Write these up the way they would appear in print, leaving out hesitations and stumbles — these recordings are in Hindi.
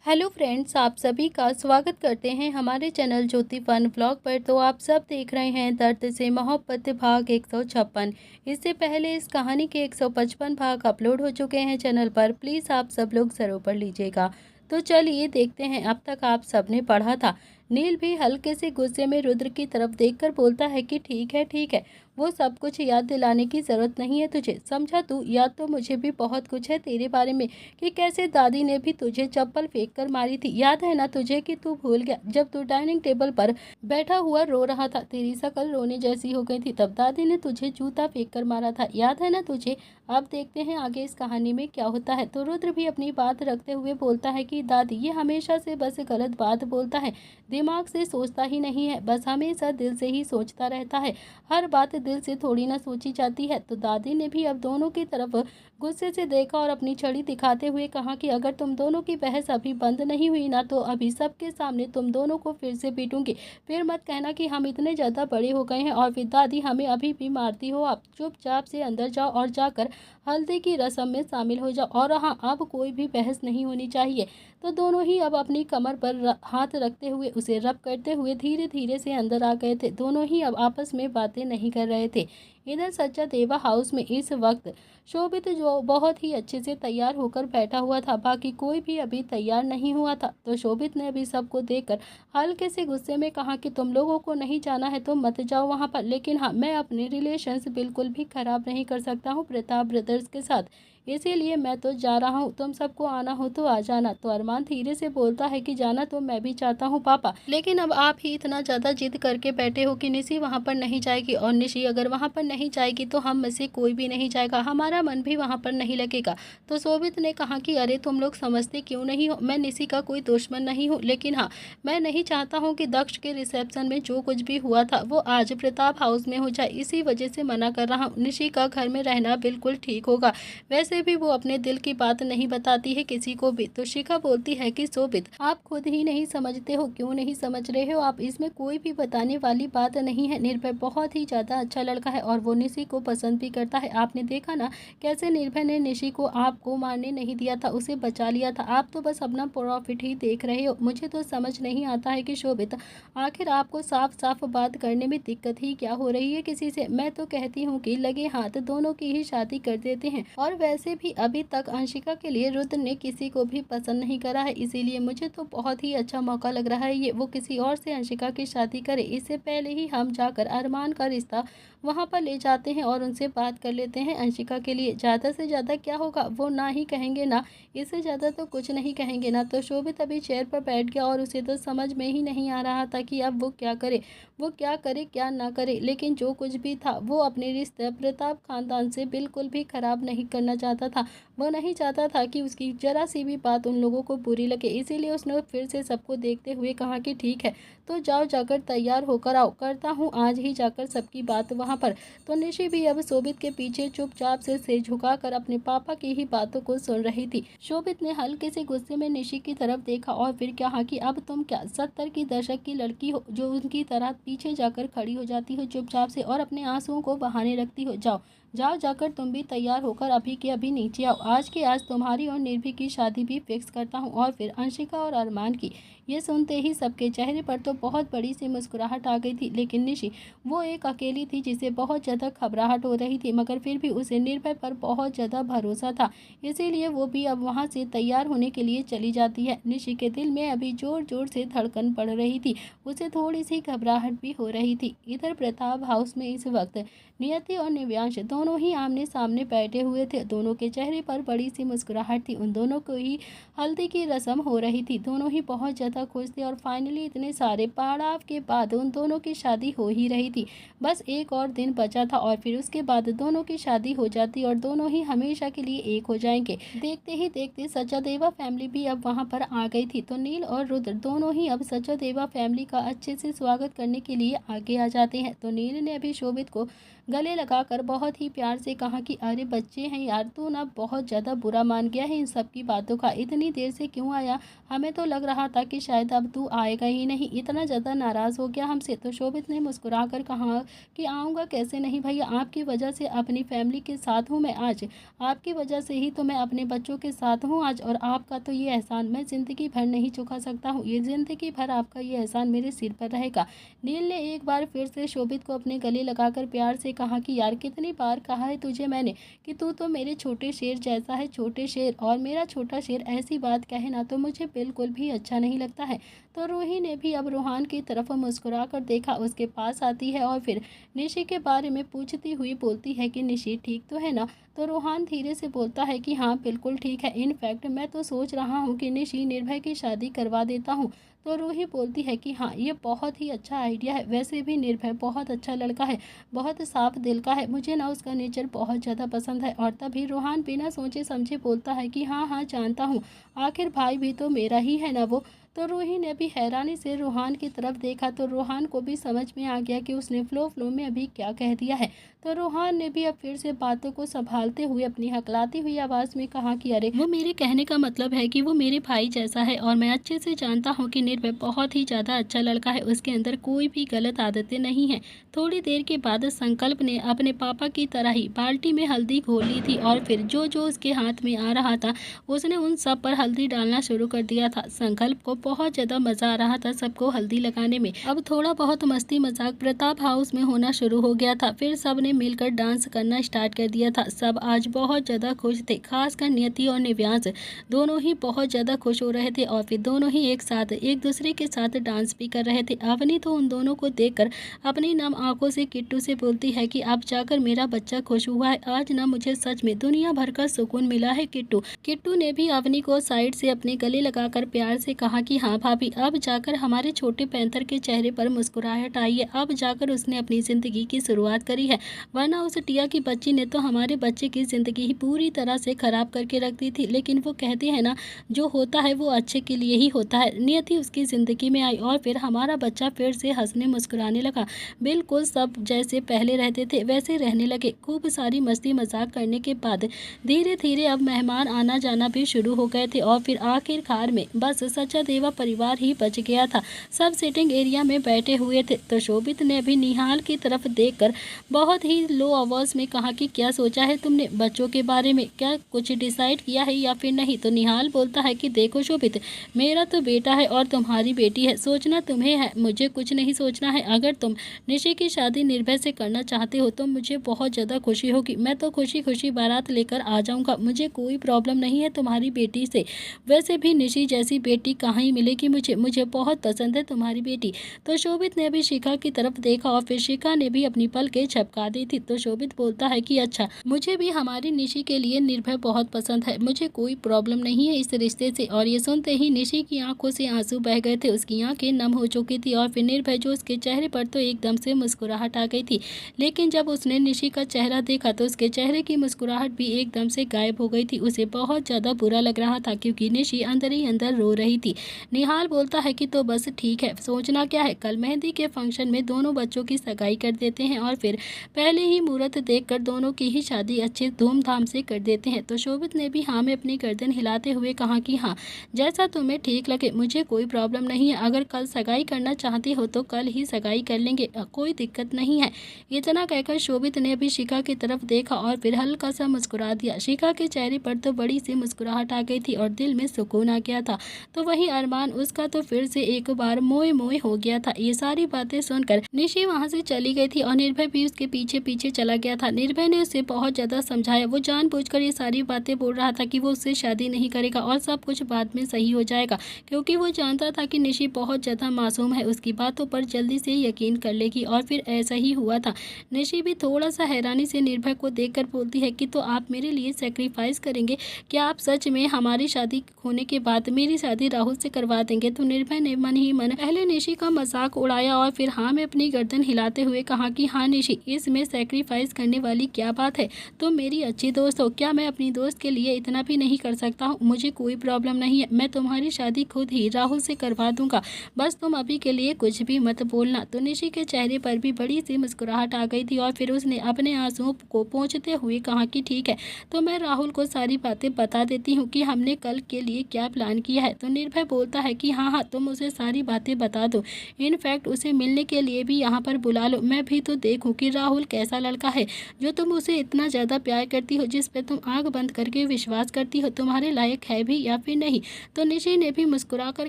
हेलो फ्रेंड्स, आप सभी का स्वागत करते हैं हमारे चैनल ज्योति फन ब्लॉग पर। तो आप सब देख रहे हैं दर्द से मोहब्बत भाग 156। इससे पहले इस कहानी के 155 भाग अपलोड हो चुके हैं चैनल पर। प्लीज़ आप सब लोग ज़रूर पढ़ लीजिएगा। तो चलिए देखते हैं। अब तक आप सबने पढ़ा था। नील भी हल्के से गुस्से में रुद्र की तरफ देखकर बोलता है कि ठीक है, वो सब कुछ याद दिलाने की ज़रूरत नहीं है तुझे, समझा तू? याद तो मुझे भी बहुत कुछ है तेरे बारे में, कि कैसे दादी ने भी तुझे चप्पल फेंक कर मारी थी। याद है ना तुझे कि तू भूल गया जब तू डाइनिंग टेबल पर बैठा हुआ रो रहा था, तेरी शक्ल रोने जैसी हो गई थी, तब दादी ने तुझे जूता फेंक कर मारा था। याद है ना तुझे? अब देखते हैं आगे इस कहानी में क्या होता है। तो रुद्र भी अपनी बात रखते हुए बोलता है कि दादी ये हमेशा से बस गलत बात बोलता है, दिमाग से सोचता ही नहीं है, बस हमेशा दिल से ही सोचता रहता है। हर बात दिल से थोड़ी ना सोची जाती है। तो दादी ने भी अब दोनों की तरफ गुस्से से देखा और अपनी छड़ी दिखाते हुए कहा कि अगर तुम दोनों की बहस अभी बंद नहीं हुई ना, तो अभी सबके सामने तुम दोनों को फिर से पीटूंगी। फिर मत कहना कि हम इतने ज़्यादा बड़े हो गए हैं और फिर दादी हमें अभी भी मारती हो। आप चुपचाप से अंदर जाओ और जाकर हल्दी की रस्म में शामिल हो जाओ। और हाँ, अब कोई भी बहस नहीं होनी चाहिए। तो दोनों ही अब अपनी कमर पर हाथ रखते हुए उसे रब करते हुए धीरे धीरे से अंदर आ गए थे। दोनों ही अब आपस में बातें नहीं कर रहे थे। इधर सच्चा देवा हाउस में इस वक्त शोभित जो बहुत ही अच्छे से तैयार होकर बैठा हुआ था, बाकी कोई भी अभी तैयार नहीं हुआ था। तो शोभित ने अभी सबको देखकर हल्के से गुस्से में कहा कि तुम लोगों को नहीं जाना है तो मत जाओ वहां पर, लेकिन हाँ, मैं अपने रिलेशंस बिल्कुल भी खराब नहीं कर सकता हूँ प्रताप ब्रदर्स के साथ, इसीलिए मैं तो जा रहा हूँ। तुम सबको आना हो तो आ जाना। तो अरमान धीरे से बोलता है कि जाना तो मैं भी चाहता हूँ पापा, लेकिन अब आप ही इतना ज़्यादा जिद करके बैठे हो कि निशी वहाँ पर नहीं जाएगी, और निशी अगर वहाँ पर नहीं जाएगी तो हम में से कोई भी नहीं जाएगा, हमारा मन भी वहाँ पर नहीं लगेगा। तो शोभित ने कहा कि अरे तुम लोग समझते क्यों नहीं हो, मैं निशी का कोई दुश्मन नहीं हूँ, लेकिन हाँ, मैं नहीं चाहता हूँ कि दक्ष के रिसेप्शन में जो कुछ भी हुआ था वो आज प्रताप हाउस में हो जाए, इसी वजह से मना कर रहा हूँ। निशी का घर में रहना बिल्कुल ठीक होगा, वैसे भी वो अपने दिल की बात नहीं बताती है किसी को भी। तो शिखा बोलती है कि शोभित आप खुद ही नहीं समझते हो। क्यों नहीं समझ रहे हो आप? इसमें कोई भी बताने वाली बात नहीं है। निर्भय बहुत ही ज़्यादा अच्छा लड़का है और वो निशी को पसंद भी करता है। आपने देखा ना कैसे निर्भय ने निशी को आपको मारने नहीं दिया था, उसे बचा लिया था। आप तो बस अपना प्रॉफिट ही देख रहे हो। मुझे तो समझ नहीं आता है कि शोभित आखिर आपको साफ साफ बात करने में दिक्कत ही क्या हो रही है किसी से। मैं तो कहती हूँ कि लगे हाथ दोनों की ही शादी कर देते हैं। और वैसे भी अभी तक अंशिका के लिए रुद्र ने किसी को भी पसंद नहीं करा है, इसीलिए मुझे तो बहुत ही अच्छा मौका लग रहा है ये वो किसी और से अंशिका की शादी करे। इससे पहले ही हम जाकर अरमान का रिश्ता वहाँ पर ले जाते हैं और उनसे बात कर लेते हैं अंशिका के लिए। ज़्यादा से ज़्यादा क्या होगा, वो ना ही कहेंगे ना, इससे ज़्यादा तो कुछ नहीं कहेंगे ना। तो शोभित अभी चेयर पर बैठ गया और उसे तो समझ में ही नहीं आ रहा था कि अब वो क्या करे, क्या ना करे। लेकिन जो कुछ भी था वो अपने रिश्ते प्रताप खानदान से बिल्कुल भी खराब नहीं करना चाहता था। वो नहीं चाहता था कि उसकी जरा सी भी बात उन लोगों को बुरी लगे, इसीलिए उसने फिर से सबको देखते हुए कहा कि ठीक है, तो जाओ जाकर तैयार होकर आओ, करता हूँ आज ही जाकर सबकी बात वहाँ पर। तो निशी भी अब शोभित के पीछे चुपचाप से सिर झुकाकर अपने पापा की ही बातों को सुन रही थी। शोभित ने हल्के से गुस्से में निशी की तरफ देखा और फिर कहा कि अब तुम क्या 70 की दशक की लड़की हो जो उनकी तरह पीछे जाकर खड़ी हो जाती हो चुपचाप से और अपने आंसुओं को बहाने रखती हो? जाओ जाओ जाकर तुम भी तैयार होकर अभी के अभी नीचे आओ। आज के आज तुम्हारी और निर्भय की शादी भी फिक्स करता हूँ, और फिर अंशिका और अरमान की। ये सुनते ही सबके चेहरे पर तो बहुत बड़ी सी मुस्कुराहट आ गई थी, लेकिन निशी वो एक अकेली थी जिसे बहुत ज़्यादा घबराहट हो रही थी, मगर फिर भी उसे निर्भय पर बहुत ज़्यादा भरोसा था, इसीलिए वो भी अब वहाँ से तैयार होने के लिए चली जाती है। निशी के दिल में अभी जोर जोर से धड़कन पड़ रही थी, उसे थोड़ी सी घबराहट भी हो रही थी। इधर प्रताप हाउस में इस वक्त नियति और निव्यांश दोनों ही आमने सामने बैठे हुए थे। दोनों के चेहरे पर बड़ी सी मुस्कुराहट थी। उन दोनों को ही हल्दी की रस्म हो रही थी। दोनों ही बहुत ज़्यादा खुश थे और फाइनली इतने सारे पड़ाव के बाद उन दोनों की शादी हो ही रही थी। बस एक और दिन बचा था और फिर उसके बाद दोनों की शादी हो जाती और दोनों ही हमेशा के लिए एक हो जाएंगे। देखते ही देखते सचादेवा फैमिली भी अब वहाँ पर आ गई थी। तो नील और रुद्र दोनों ही अब सचादेवा फैमिली का अच्छे से स्वागत करने के लिए आगे आ जाते हैं। तो नील ने अभी शोभित को गले लगाकर बहुत ही प्यार से कहा कि अरे बच्चे हैं यार, तू ना बहुत ज़्यादा बुरा मान गया है इन सब की बातों का, इतनी देर से क्यों आया? हमें तो लग रहा था कि शायद अब तू आएगा ही नहीं, इतना ज़्यादा नाराज़ हो गया हमसे। तो शोभित ने मुस्कुरा कर कहा कि आऊँगा कैसे नहीं भैया, आपकी वजह से अपनी फैमिली के साथ हूँ मैं आज, आपकी वजह से ही तो मैं अपने बच्चों के साथ हूँ आज, और आपका तो ये एहसान मैं ज़िंदगी भर नहीं चुका सकता हूँ, ये ज़िंदगी भर आपका ये एहसान मेरे सिर पर रहेगा। नील ने एक बार फिर से शोभित को अपने गले लगाकर प्यार से कहा कि यार कितनी बार कहा है तुझे मैंने कि तू तो मेरे छोटे शेर जैसा है, छोटे शेर, और मेरा छोटा शेर ऐसी बात कहे ना तो मुझे बिल्कुल भी अच्छा नहीं लगता है। तो रूही ने भी अब रूहान की तरफ मुस्कुरा कर देखा, उसके पास आती है और फिर निशी के बारे में पूछती हुई बोलती है कि निशी ठीक तो है ना? तो रूहान धीरे से बोलता है कि हाँ बिल्कुल ठीक है, इनफैक्ट मैं तो सोच रहा हूँ कि निशी निर्भय की शादी करवा देता हूँ। तो रूही बोलती है कि हाँ ये बहुत ही अच्छा आइडिया है, वैसे भी निर्भय बहुत अच्छा लड़का है, बहुत साफ दिल का है, मुझे ना उसका नेचर बहुत ज़्यादा पसंद है। और तभी रूहान बिना सोचे समझे बोलता है कि हाँ हाँ जानता हूँ, आखिर भाई भी तो मेरा ही है ना वो। तो रूही ने भी हैरानी से रूहान की तरफ देखा, तो रूहान को भी समझ में आ गया कि उसने फ्लो में अभी क्या कह दिया है। तो रूहान ने भी अब फिर से बातों को संभालते हुए अपनी हकलाती हुई आवाज़ में कहा कि अरे वो मेरे कहने का मतलब है कि वो मेरे भाई जैसा है, और मैं अच्छे से जानता हूँ कि निर्भय बहुत ही ज़्यादा अच्छा लड़का है, उसके अंदर कोई भी गलत आदतें नहीं हैं। थोड़ी देर के बाद संकल्प ने अपने पापा की तरह ही बाल्टी में हल्दी घोल ली थी, और फिर जो जो उसके हाथ में आ रहा था उसने उन सब पर हल्दी डालना शुरू कर दिया था। संकल्प को बहुत ज़्यादा मज़ा आ रहा था सबको हल्दी लगाने में। अब थोड़ा बहुत मस्ती मजाक प्रताप हाउस में होना शुरू हो गया था, फिर सब ने मिलकर डांस करना स्टार्ट कर दिया था। सब आज बहुत ज़्यादा खुश थे, खासकर नियति और निव्यांश दोनों ही बहुत ज़्यादा खुश हो रहे थे, और फिर दोनों ही एक साथ एक दूसरे के साथ डांस भी कर रहे थे। अवनी तो उन दोनों को देखकर अपनी नम आंखों से किट्टू से बोलती है कि अब जाकर मेरा बच्चा खुश हुआ है, आज ना मुझे सच में दुनिया भर का सुकून मिला है किट्टू। किट्टू ने भी अवनी को साइड से अपने गले लगाकर प्यार से कहा कि हाँ भाभी, अब जाकर हमारे छोटे पैंथर के चेहरे पर मुस्कुराहट आई है, अब जाकर उसने अपनी ज़िंदगी की शुरुआत करी है, वरना उस टिया की बच्ची ने तो हमारे बच्चे की ज़िंदगी ही पूरी तरह से ख़राब करके रख दी थी। लेकिन वो कहते हैं ना, जो होता है वो अच्छे के लिए ही होता है। नियति उसकी ज़िंदगी में आई और फिर हमारा बच्चा फिर से हंसने मुस्कुराने लगा, बिल्कुल सब जैसे पहले रहते थे वैसे रहने लगे। खूब सारी मस्ती मजाक करने के बाद धीरे धीरे अब मेहमान आना जाना भी शुरू हो गए थे, और फिर आखिरकार में बस सच्चा देवा परिवार ही बच गया था। सब सिटिंग एरिया में बैठे हुए थे, तो शोभित ने भी निहाल की तरफ देखकर बहुत ही लो आवाज़ में कहा कि क्या सोचा है तुमने बच्चों के बारे में, क्या कुछ डिसाइड किया है या फिर नहीं? तो निहाल बोलता है कि देखो शोभित, मेरा तो बेटा है और तुम्हारी बेटी है, सोचना तुम्हें है, मुझे कुछ नहीं सोचना है। अगर तुम निशी की शादी निर्भय से करना चाहते हो तो मुझे बहुत ज़्यादा खुशी होगी, मैं तो खुशी खुशी बारात लेकर आ जाऊँगा, मुझे कोई प्रॉब्लम नहीं है तुम्हारी बेटी से। वैसे भी निशी जैसी बेटी कहाँ ही मिलेगी मुझे, मुझे बहुत पसंद है तुम्हारी बेटी। तो शोभित ने भी शिखा की तरफ देखा और फिर शिखा ने भी अपनी पलकें झपका दी थी। तो शोभित बोलता है कि अच्छा, मुझे भी हमारी निशी के लिए निर्भय बहुत पसंद है, मुझे कोई प्रॉब्लम नहीं है इस रिश्ते से। और ये सुनते ही निशी की आंखों से आंसू बह गए थे, उसकी आंखें नम हो चुकी थी, और फिर निर्भय जो उसके चेहरे पर तो एकदम से मुस्कुराहट आ गई थी, लेकिन जब उसने निशी का चेहरा देखा तो उसके चेहरे की मुस्कुराहट भी एकदम से गायब हो गई थी। उसे बहुत ज़्यादा बुरा लग रहा था क्योंकि निशी अंदर ही अंदर रो रही थी। निहाल बोलता है कि तो बस ठीक है, सोचना क्या है, कल मेहंदी के फंक्शन में दोनों बच्चों की सगाई कर देते हैं और फिर पहले ही मुहूर्त देखकर दोनों की ही शादी अच्छे धूमधाम से कर देते हैं। तो शोभित ने भी हाँ में अपनी गर्दन हिलाते हुए कहा कि हाँ, जैसा तुम्हें ठीक लगे, मुझे कोई प्रॉब्लम नहीं है, अगर कल सगाई करना चाहती हो तो कल ही सगाई कर लेंगे, कोई दिक्कत नहीं है। इतना कहकर शोभित ने भी शिखा की तरफ देखा और फिर हल्का सा मुस्कुरा दिया। शिखा के चेहरे पर तो बड़ी सी मुस्कुराहट आ गई थी और दिल में सुकून आ गया था। तो वही अरमान उसका तो फिर से एक बार मोए मोए हो गया था। ये सारी बातें सुनकर निशी वहाँ से चली गई थी और निर्भय भी उसके पीछे पीछे चला गया था। निर्भय ने उसे बहुत ज़्यादा समझाया, वो जानबूझकर ये सारी बातें बोल रहा था कि वो उससे शादी नहीं करेगा और सब कुछ बाद में सही हो जाएगा, क्योंकि वो जानता था कि निशी बहुत ज़्यादा मासूम है, उसकी बातों पर जल्दी से यकीन कर लेगी। और फिर ऐसा ही हुआ था। निशी भी थोड़ा सा हैरानी से निर्भय को देखकर बोलती है कि तो आप मेरे लिए सेक्रीफाइस करेंगे, क्या आप सच में हमारी शादी होने के बाद मेरी शादी राहुल से करवा देंगे। तो निर्भय ने मन ही मन पहले निशी का मजाक उड़ाया और फिर हाँ में अपनी गर्दन हिलाते हुए कहा कि हाँ निशी, इसमें सेक्रीफाइस करने वाली क्या बात है। तुम मेरी अच्छी दोस्त हो, क्या मैं अपनी दोस्त के लिए इतना भी नहीं कर सकता हूँ? मुझे कोई प्रॉब्लम नहीं है, मैं तुम्हारी शादी खुद ही राहुल से करवा दूंगा, बस तुम अभी के लिए कुछ भी मत बोलना। तो निशी के चेहरे पर भी बड़ी सी मुस्कुराहट आ गई थी और फिर उसने अपने आंसुओं को पोंछते हुए कहा कि ठीक है, तो मैं राहुल को सारी बातें बता देती हूँ कि हमने कल के लिए क्या प्लान किया है। तो निर्भय बोलता है कि हाँ हाँ, तुम उसे सारी बातें बता दो, इनफैक्ट उसे मिलने के लिए भी यहाँ पर बुला लो, मैं भी तो देखूँ कि राहुल कैसा लड़का है जो तुम उसे इतना ज़्यादा प्यार करती हो, जिस पे तुम आंख बंद करके विश्वास करती हो, तुम्हारे लायक है भी या फिर नहीं। तो निशी ने भी मुस्कुराकर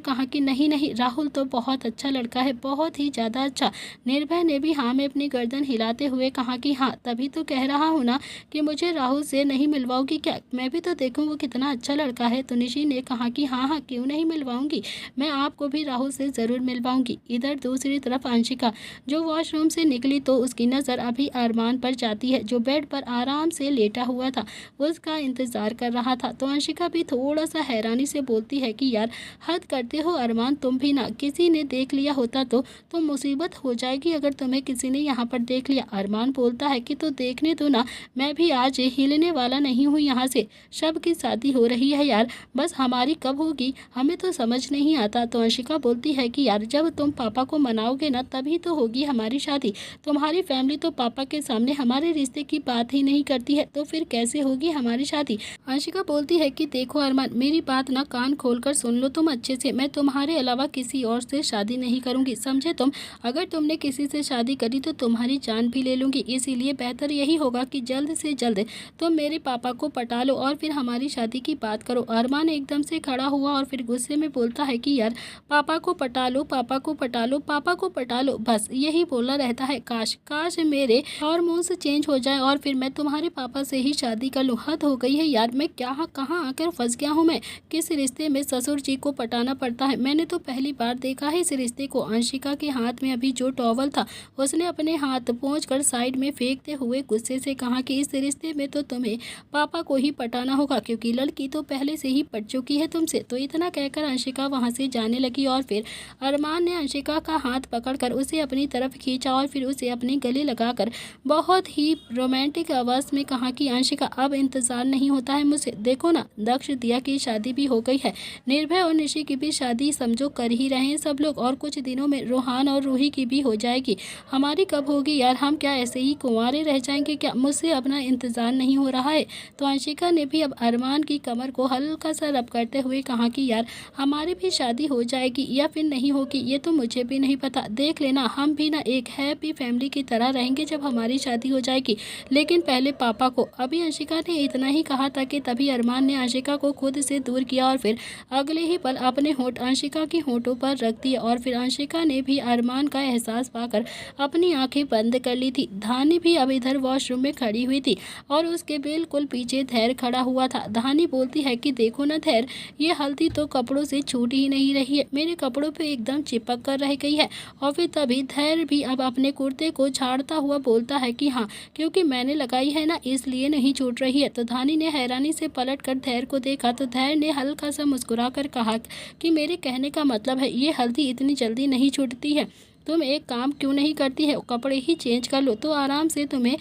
कहा कि नहीं नहीं, राहुल तो बहुत अच्छा लड़का है, बहुत ही ज़्यादा अच्छा। निर्भय ने भी हाँ में अपनी गर्दन हिलाते हुए कहा कि हाँ, तभी तो कह रहा हूँ ना कि मुझे राहुल से नहीं मिलवाओगी क्या, मैं भी तो देखूँ वो कितना अच्छा लड़का है। तो निशी ने कहा कि हाँ हाँ, क्यों नहीं मिलवाऊंगी, मैं आपको भी राहुल से ज़रूर मिलवाऊंगी। इधर दूसरी तरफ अंशिका जो वॉशरूम से निकली तो उसकी नज़र अभी अरमान पर जाती है जो बेड पर आराम से लेटा हुआ था, उसका इंतज़ार कर रहा था। तो अंशिका भी थोड़ा सा हैरानी से बोलती है कि यार हद करते हो अरमान, तुम भी ना, किसी ने देख लिया होता तो मुसीबत हो जाएगी अगर तुम्हें किसी ने यहाँ पर देख लिया। अरमान बोलता है कि तो देखने दो ना, मैं भी आज हिलने वाला नहीं हूँ यहाँ से, शब की शादी हो रही है यार, बस हमारी कब होगी हमें तो समझ नहीं आता। तो अंशिका बोलती है कि यार जब तुम पापा को मनाओगे ना तभी तो होगी हमारी शादी, तुम्हारी फैमिली तो पापा के सामने हमारे रिश्ते की बात ही नहीं करती है, तो फिर कैसे होगी हमारी शादी। अंशिका बोलती है कि देखो अरमान, मेरी बात ना कान खोलकर सुन लो तुम अच्छे से, मैं तुम्हारे अलावा किसी और से शादी नहीं करूंगी, समझे तुम? अगर तुमने किसी से शादी करी तो तुम्हारी जान भी ले लूंगी, इसीलिए बेहतर यही होगा कि जल्द से जल्द तुम मेरे पापा को पटा लो और फिर हमारी शादी की बात करो। अरमान एकदम से खड़ा हुआ और फिर गुस्से में बोलता है कि यार पापा को पटा लो, पापा को पटा लो, पापा को पटा लो, बस यही बोला रहता है, काश काश मेरे हार्मोन्स चेंज हो जाए और फिर मैं तुम्हारे पापा से ही शादी कर लूँ। हद हो गई है यार, मैं क्या कहाँ आकर फंस गया हूँ, मैं किस रिश्ते में ससुर जी को पटाना पड़ता है, मैंने तो पहली बार देखा है इस रिश्ते को। अंशिका के हाथ में अभी जो टॉवल था उसने अपने हाथ पहुँचकर साइड में फेंकते हुए गुस्से से कहा कि इस रिश्ते में तो तुम्हें पापा को ही पटाना होगा, क्योंकि लड़की तो पहले से ही पट चुकी है तुमसे। तो इतना कहकर अंशिका वहाँ से जाने लगी और फिर अरमान ने अंशिका का हाथ पकड़कर उसे अपनी तरफ खींचा और फिर उसे अपने गले लगाकर बहुत ही रोमांटिक आवाज़ में कहा कि अंशिका अब इंतज़ार नहीं होता है मुझसे, देखो ना दक्ष दिया की शादी भी हो गई है, निर्भय और निशी की भी शादी समझो कर ही रहे हैं सब लोग, और कुछ दिनों में रोहान और रूही की भी हो जाएगी, हमारी कब होगी यार, हम क्या ऐसे ही कुंवारे रह जाएंगे क्या, मुझसे अपना इंतज़ार नहीं हो रहा है। तो अंशिका ने भी अब अरमान की कमर को हल्का सा रब करते हुए कहा कि यार हमारी भी शादी हो जाएगी या फिर नहीं होगी ये तो मुझे भी नहीं पता, देख लेना हम भी ना एक हैप्पी फैमिली की तरह रहेंगे जब हमारी शादी हो जाएगी, लेकिन पहले पापा को। अभी अंशिका ने इतना ही कहा था कि तभी अरमान ने अंशिका को खुद से दूर किया और फिर अगले ही पल अपने होंठ अंशिका के होंठों पर रख दिए और फिर अंशिका ने भी अरमान का एहसास पाकर अपनी आंखें बंद कर ली थी। धानी भी अब इधर वॉशरूम में खड़ी हुई थी और उसके बिल्कुल पीछे धैर्य खड़ा हुआ था। धानी बोलती है कि देखो ना धैर्य, ये हल्दी तो कपड़ों से छूट ही नहीं रही है, मेरे कपड़ों पे एकदम चिपक कर रह गई है। और फिर तभी धैर्य भी अब अपने कुर्ते को झाड़ता हुआ बोलता है कि हाँ, क्योंकि मैंने लगाई है ना इसलिए नहीं छूट रही है। तो धानी ने हैरानी से पलट कर धैर्य को देखा तो धैर्य ने हल्का सा मुस्कुरा कर कहा कि मेरे कहने का मतलब है ये हल्दी इतनी जल्दी नहीं छूटती है, तुम एक काम क्यों नहीं करती है, कपड़े ही चेंज कर लो तो आराम से तुम्हें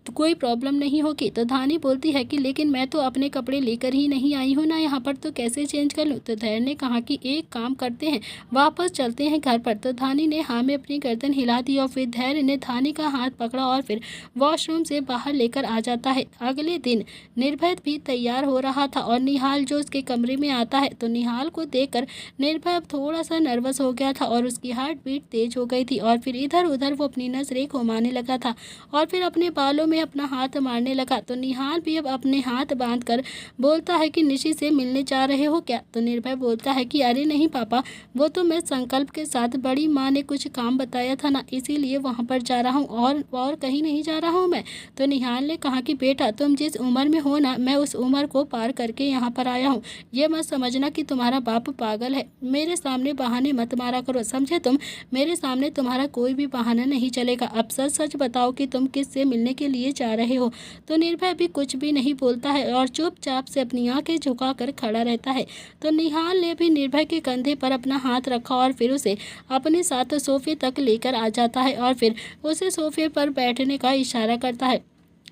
तो कोई प्रॉब्लम नहीं होगी। तो धानी बोलती है कि लेकिन मैं तो अपने कपड़े लेकर ही नहीं आई हूँ ना यहाँ पर, तो कैसे चेंज कर लूँ। तो धैर्य ने कहा कि एक काम करते हैं, वापस चलते हैं घर पर। तो धानी ने हाँ में अपनी गर्दन हिला दी और फिर धैर्य ने धानी का हाथ पकड़ा और फिर वॉशरूम से बाहर लेकर आ जाता है। अगले दिन निर्भय भी तैयार हो रहा था और निहाल जो उसके कमरे में आता है तो निहाल को देखकर निर्भय अब थोड़ा सा नर्वस हो गया था और उसकी हार्ट बीट तेज हो गई थी और फिर इधर उधर वो अपनी नजरें घुमाने लगा था और फिर अपने बालों में अपना हाथ मारने लगा। तो निहाल भी अब अपने हाथ बांधकर बोलता है कि निशी से मिलने जा रहे हो क्या। तो निर्भय बोलता है कि अरे नहीं पापा, वो तो मैं संकल्प के साथ बड़ी माँ ने कुछ काम बताया था ना इसीलिए वहाँ पर जा रहा हूँ और कहीं नहीं जा रहा हूँ मैं। तो निहाल ने कहा कि बेटा तुम जिस उम्र में हो ना मैं उस उम्र को पार करके यहाँ पर आया हूँ, ये मत समझना कि तुम्हारा बाप पागल है, मेरे सामने बहाने मत मारा करो, समझे तुम, मेरे सामने तुम्हारा कोई भी बहाना नहीं चलेगा। अब सच सच बताओ कि तुम किससे मिलने के लिए लिए जा रहे हो। तो निर्भय भी कुछ भी नहीं बोलता है और चुपचाप से अपनी आंखें झुकाकर खड़ा रहता है। तो निहाल ने भी निर्भय के कंधे पर अपना हाथ रखा और फिर उसे अपने साथ सोफे तक लेकर आ जाता है और फिर उसे सोफे पर बैठने का इशारा करता है।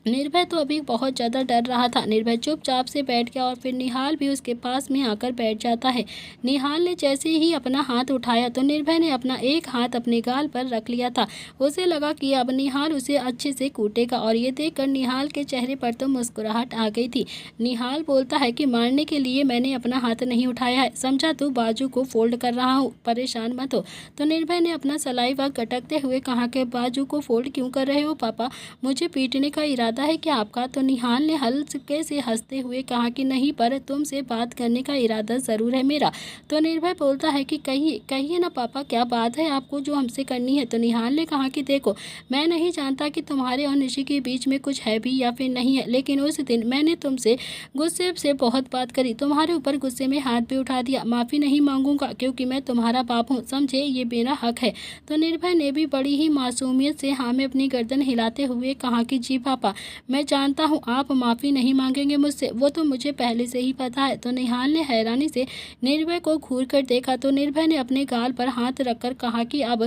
निर्भय तो अभी बहुत ज़्यादा डर रहा था। निर्भय चुपचाप से बैठ गया और फिर निहाल भी उसके पास में आकर बैठ जाता है। निहाल ने जैसे ही अपना हाथ उठाया तो निर्भय ने अपना एक हाथ अपने गाल पर रख लिया था। उसे लगा कि अब निहाल उसे अच्छे से कूटेगा और ये देखकर निहाल के चेहरे पर तो मुस्कुराहट आ गई थी। निहाल बोलता है कि मारने के लिए मैंने अपना हाथ नहीं उठाया है, समझा, तू बाजू को फोल्ड कर रहा हूँ, परेशान मत हो। तो निर्भय ने अपना सलाइवा गटकते हुए कहा कि बाजू को फोल्ड क्यों कर रहे हो पापा, मुझे पीटने का इरादा है क्या आपका? तो निहाल ने हल्के से हंसते हुए कहा कि नहीं, पर तुमसे बात करने का इरादा ज़रूर है मेरा। तो निर्भय बोलता है कि कहिए कहिए ना पापा, क्या बात है आपको जो हमसे करनी है? तो निहाल ने कहा कि देखो, मैं नहीं जानता कि तुम्हारे और निशी के बीच में कुछ है भी या फिर नहीं है, लेकिन उस दिन मैंने तुमसे गुस्से से बहुत बात करी, तुम्हारे ऊपर गुस्से में हाथ भी उठा दिया। माफ़ी नहीं मांगूंगा क्योंकि मैं तुम्हारा बाप हूँ, समझे, ये मेरा हक है। तो निर्भय ने भी बड़ी ही मासूमियत से हाँ में अपनी गर्दन हिलाते हुए कहा कि जी पापा, मैं जानता हूँ आप माफ़ी नहीं मांगेंगे मुझसे, वो तो मुझे पहले से ही पता है। तो निहाल ने हैरानी से निर्भय को घूर कर देखा तो निर्भय ने अपने गाल पर हाथ रखकर कहा कि अब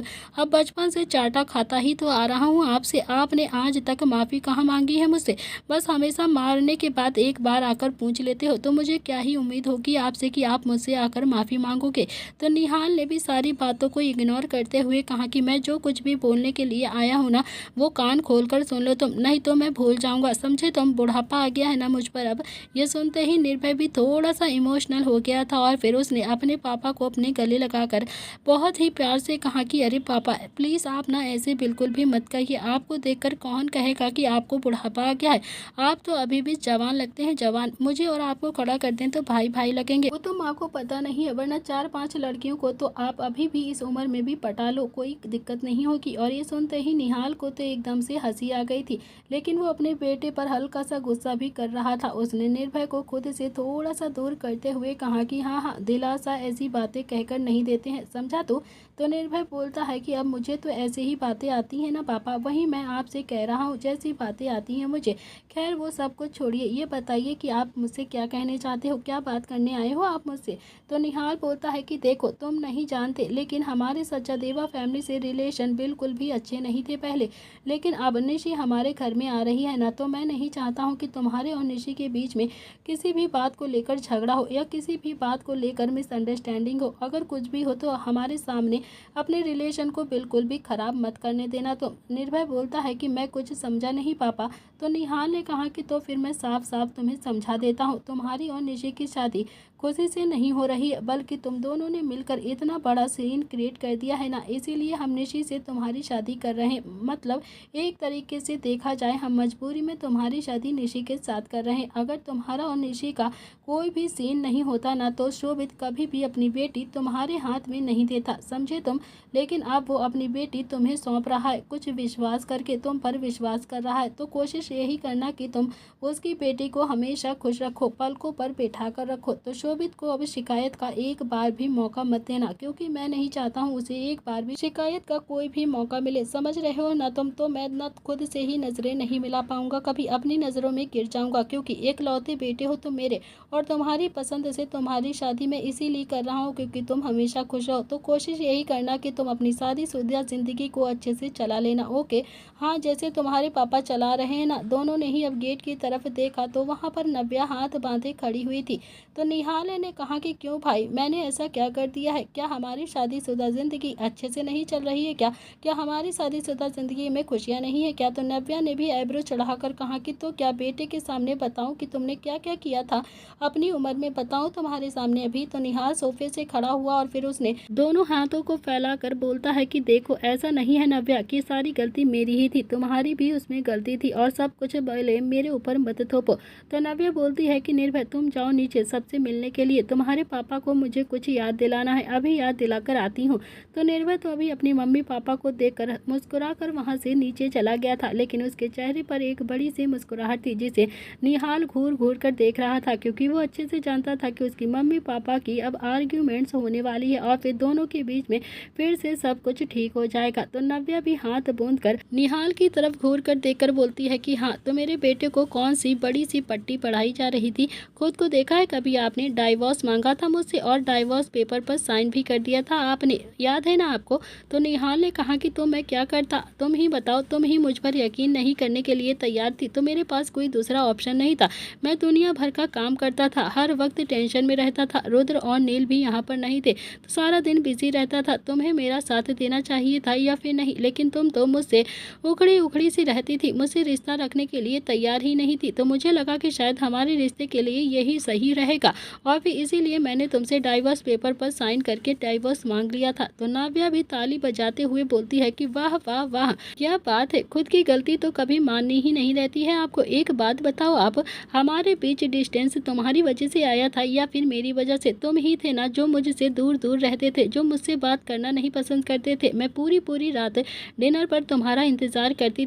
बचपन से चाटा खाता ही तो आ रहा हूँ आपसे, आपने आज तक माफ़ी कहाँ मांगी है मुझसे? बस हमेशा मारने के बाद एक बार आकर पूछ लेते हो, तो मुझे क्या ही उम्मीद होगी आपसे कि आप मुझसे आकर माफ़ी मांगोगे? तो निहाल ने भी सारी बातों को इग्नोर करते हुए कहा कि मैं जो कुछ भी बोलने के लिए आया हूँ ना, वो कान खोल कर सुन लो तुम, नहीं तो मैं भूल जाऊंगा, समझे तुम, बुढ़ापा आ गया है ना मुझ पर अब। ये सुनते ही निर्भय भी थोड़ा सा इमोशनल हो गया था और फिर उसने अपने पापा को अपने गले लगाकर बहुत ही प्यार से कहा कि अरे पापा प्लीज़ आप ना ऐसे बिल्कुल भी मत कहिए, आपको देखकर कौन कहेगा कि आपको बुढ़ापा आ गया है, आप तो अभी भी जवान लगते हैं, जवान। मुझे और आपको खड़ा कर दें तो भाई भाई लगेंगे, वो तो माँ को पता नहीं है, वरना 4-5 लड़कियों को तो आप अभी भी इस उम्र में भी पटा लो, कोई दिक्कत नहीं होगी। और ये सुनते ही निहाल को तो एकदम से हंसी आ गई थी, लेकिन वो अपने बेटे पर हल्का सा गुस्सा भी कर रहा था। उसने निर्भय को खुद से थोड़ा सा दूर करते हुए कहा कि हाँ हाँ, दिलासा ऐसी बातें कहकर नहीं देते हैं, समझा तू? तो निर्भय बोलता है कि अब मुझे तो ऐसे ही बातें आती हैं ना पापा, वही मैं आपसे कह रहा हूँ जैसी बातें आती हैं मुझे। खैर वो सब कुछ छोड़िए, ये बताइए कि आप मुझसे क्या कहने चाहते हो, क्या बात करने आए हो आप मुझसे? तो निहाल बोलता है कि देखो, तुम नहीं जानते, लेकिन हमारे सचादेवा फैमिली से रिलेशन बिल्कुल भी अच्छे नहीं थे पहले, लेकिन अब निशी हमारे घर में आ रही है ना, तो मैं नहीं चाहता हूँ कि तुम्हारे और निशी के बीच में किसी भी बात को लेकर झगड़ा हो या किसी भी बात को लेकर मिसअंडरस्टैंडिंग हो। अगर कुछ भी हो तो हमारे सामने अपने रिलेशन को बिल्कुल भी ख़राब मत करने देना। तो निर्भय बोलता है कि मैं कुछ समझा नहीं पापा। तो निहाल ने कहा कि तो फिर मैं साफ साफ तुम्हें समझा देता हूँ, तुम्हारी और निशी की शादी खुशी से नहीं हो रही है, बल्कि तुम दोनों ने मिलकर इतना बड़ा सीन क्रिएट कर दिया है ना, इसीलिए हम निशी से तुम्हारी शादी कर रहे हैं। मतलब एक तरीके से देखा जाए हम मजबूरी में तुम्हारी शादी निशी के साथ कर रहे हैं। अगर तुम्हारा और निशी का कोई भी सीन नहीं होता ना, तो शोभित कभी भी अपनी बेटी तुम्हारे हाथ में नहीं देता, समझे तुम? लेकिन अब वो अपनी बेटी तुम्हें सौंप रहा है, कुछ विश्वास करके तुम पर विश्वास कर रहा है, तो कोशिश यही करना कि तुम उसकी बेटी को हमेशा खुश रखो, पलकों पर बैठा कर रखो। तो शोभित को अब शिकायत का एक बार भी मौका मत देना, क्योंकि मैं नहीं चाहता हूँ उसे एक बार भी शिकायत का कोई भी मौका मिले, समझ रहे हो ना तुम? तो मैं न खुद से ही नजरें नहीं मिला पाऊंगा, कभी अपनी नज़रों में गिर जाऊंगा, क्योंकि एकलौते बेटे हो तुम मेरे, और तुम्हारी पसंद से तुम्हारी शादी मैं इसीलिए कर रहा हूँ क्योंकि तुम हमेशा खुश रहो। तो कोशिश यही करना कि तुम अपनी शादीशुदा ज़िंदगी को अच्छे से चला लेना, ओके? हाँ, जैसे तुम्हारे पापा चला रहे हैं ना। दोनों ने ही अब गेट की तरफ देखा तो वहाँ पर नव्या हाथ बांधे खड़ी हुई थी। तो निहाल ने कहा कि क्यों भाई, मैंने ऐसा क्या कर दिया है? क्या हमारी शादीशुदा ज़िंदगी अच्छे से नहीं चल रही है क्या हमारी शादीशुदा ज़िंदगी में खुशियाँ नहीं है क्या? तो नव्या ने भी आईब्रो चढ़ाकर कहा कि तो क्या बेटे के सामने बताऊं कि तुमने क्या क्या किया था अपनी उम्र में, बताऊं तुम्हारे सामने अभी? तो निहाल सोफे से खड़ा हुआ और फिर उसने दोनों हाथों को फैलाकर बोलता है कि देखो, ऐसा नहीं है नव्या कि सारी गलती मेरी ही थी, तुम्हारी भी उसमें गलती थी, और सब कुछ ब्लेम मेरे ऊपर मत थोपो। तो नव्या बोलती है कि निर्भय तुम जाओ नीचे सबसे मिलने करने के लिए तुम्हारे पापा को मुझे कुछ याद दिलाना है, अभी याद दिलाकर आती हूँ। तो निर्भय तो अभी अपनी मम्मी पापा को देखकर मुस्कुराकर वहाँ से नीचे चला गया था, लेकिन उसके चेहरे पर एक बड़ी सी मुस्कुराहट थी जिसे निहाल घूर घूर कर देख रहा था, क्योंकि वो अच्छे से जानता था कि उसकी मम्मी पापा की अब आर्ग्यूमेंट्स होने वाली है और फिर दोनों के बीच में फिर से सब कुछ ठीक हो जाएगा। तो नव्या भी हाथ बूंद कर निहाल की तरफ घूर कर देखकर बोलती है कि हाँ, तो मेरे बेटे को कौन सी बड़ी सी पट्टी पढ़ाई जा रही थी? खुद को देखा है कभी आपने? डाइवोर्स मांगा था मुझसे और डाइवोर्स पेपर पर साइन भी कर दिया था आपने, याद है ना आपको? तो निहाल ने कहा कि तो मैं क्या करता, तुम ही बताओ। तुम ही मुझ पर यकीन नहीं करने के लिए तैयार थी, तो मेरे पास कोई दूसरा ऑप्शन नहीं था। मैं दुनिया भर का काम करता था, हर वक्त टेंशन में रहता था। रुद्र और नील भी यहाँ पर नहीं थे, तो सारा दिन बिजी रहता था। तुम्हें मेरा साथ देना चाहिए था या फिर नहीं, लेकिन तुम तो मुझसे उखड़ी उखड़ी सी रहती थी, मुझसे रिश्ता रखने के लिए तैयार ही नहीं थी। तो मुझे लगा कि शायद हमारे रिश्ते के लिए यही सही रहेगा और फिर इसीलिए मैंने तुमसे डाइवोर्स पेपर पर साइन करके डाइवोर्स मांग लिया था। तो नव्या भी ताली बजाते हुए बोलती है कि वाह वाह वाह, क्या बात है, खुद की गलती तो कभी माननी ही नहीं रहती है आपको। एक बात बताओ आप, हमारे बीच डिस्टेंस तुम्हारी वजह से आया था या फिर मेरी वजह से? तुम ही थे ना जो मुझसे दूर दूर रहते थे, जो मुझसे बात करना नहीं पसंद करते थे। मैं पूरी पूरी रात डिनर पर तुम्हारा इंतजार करती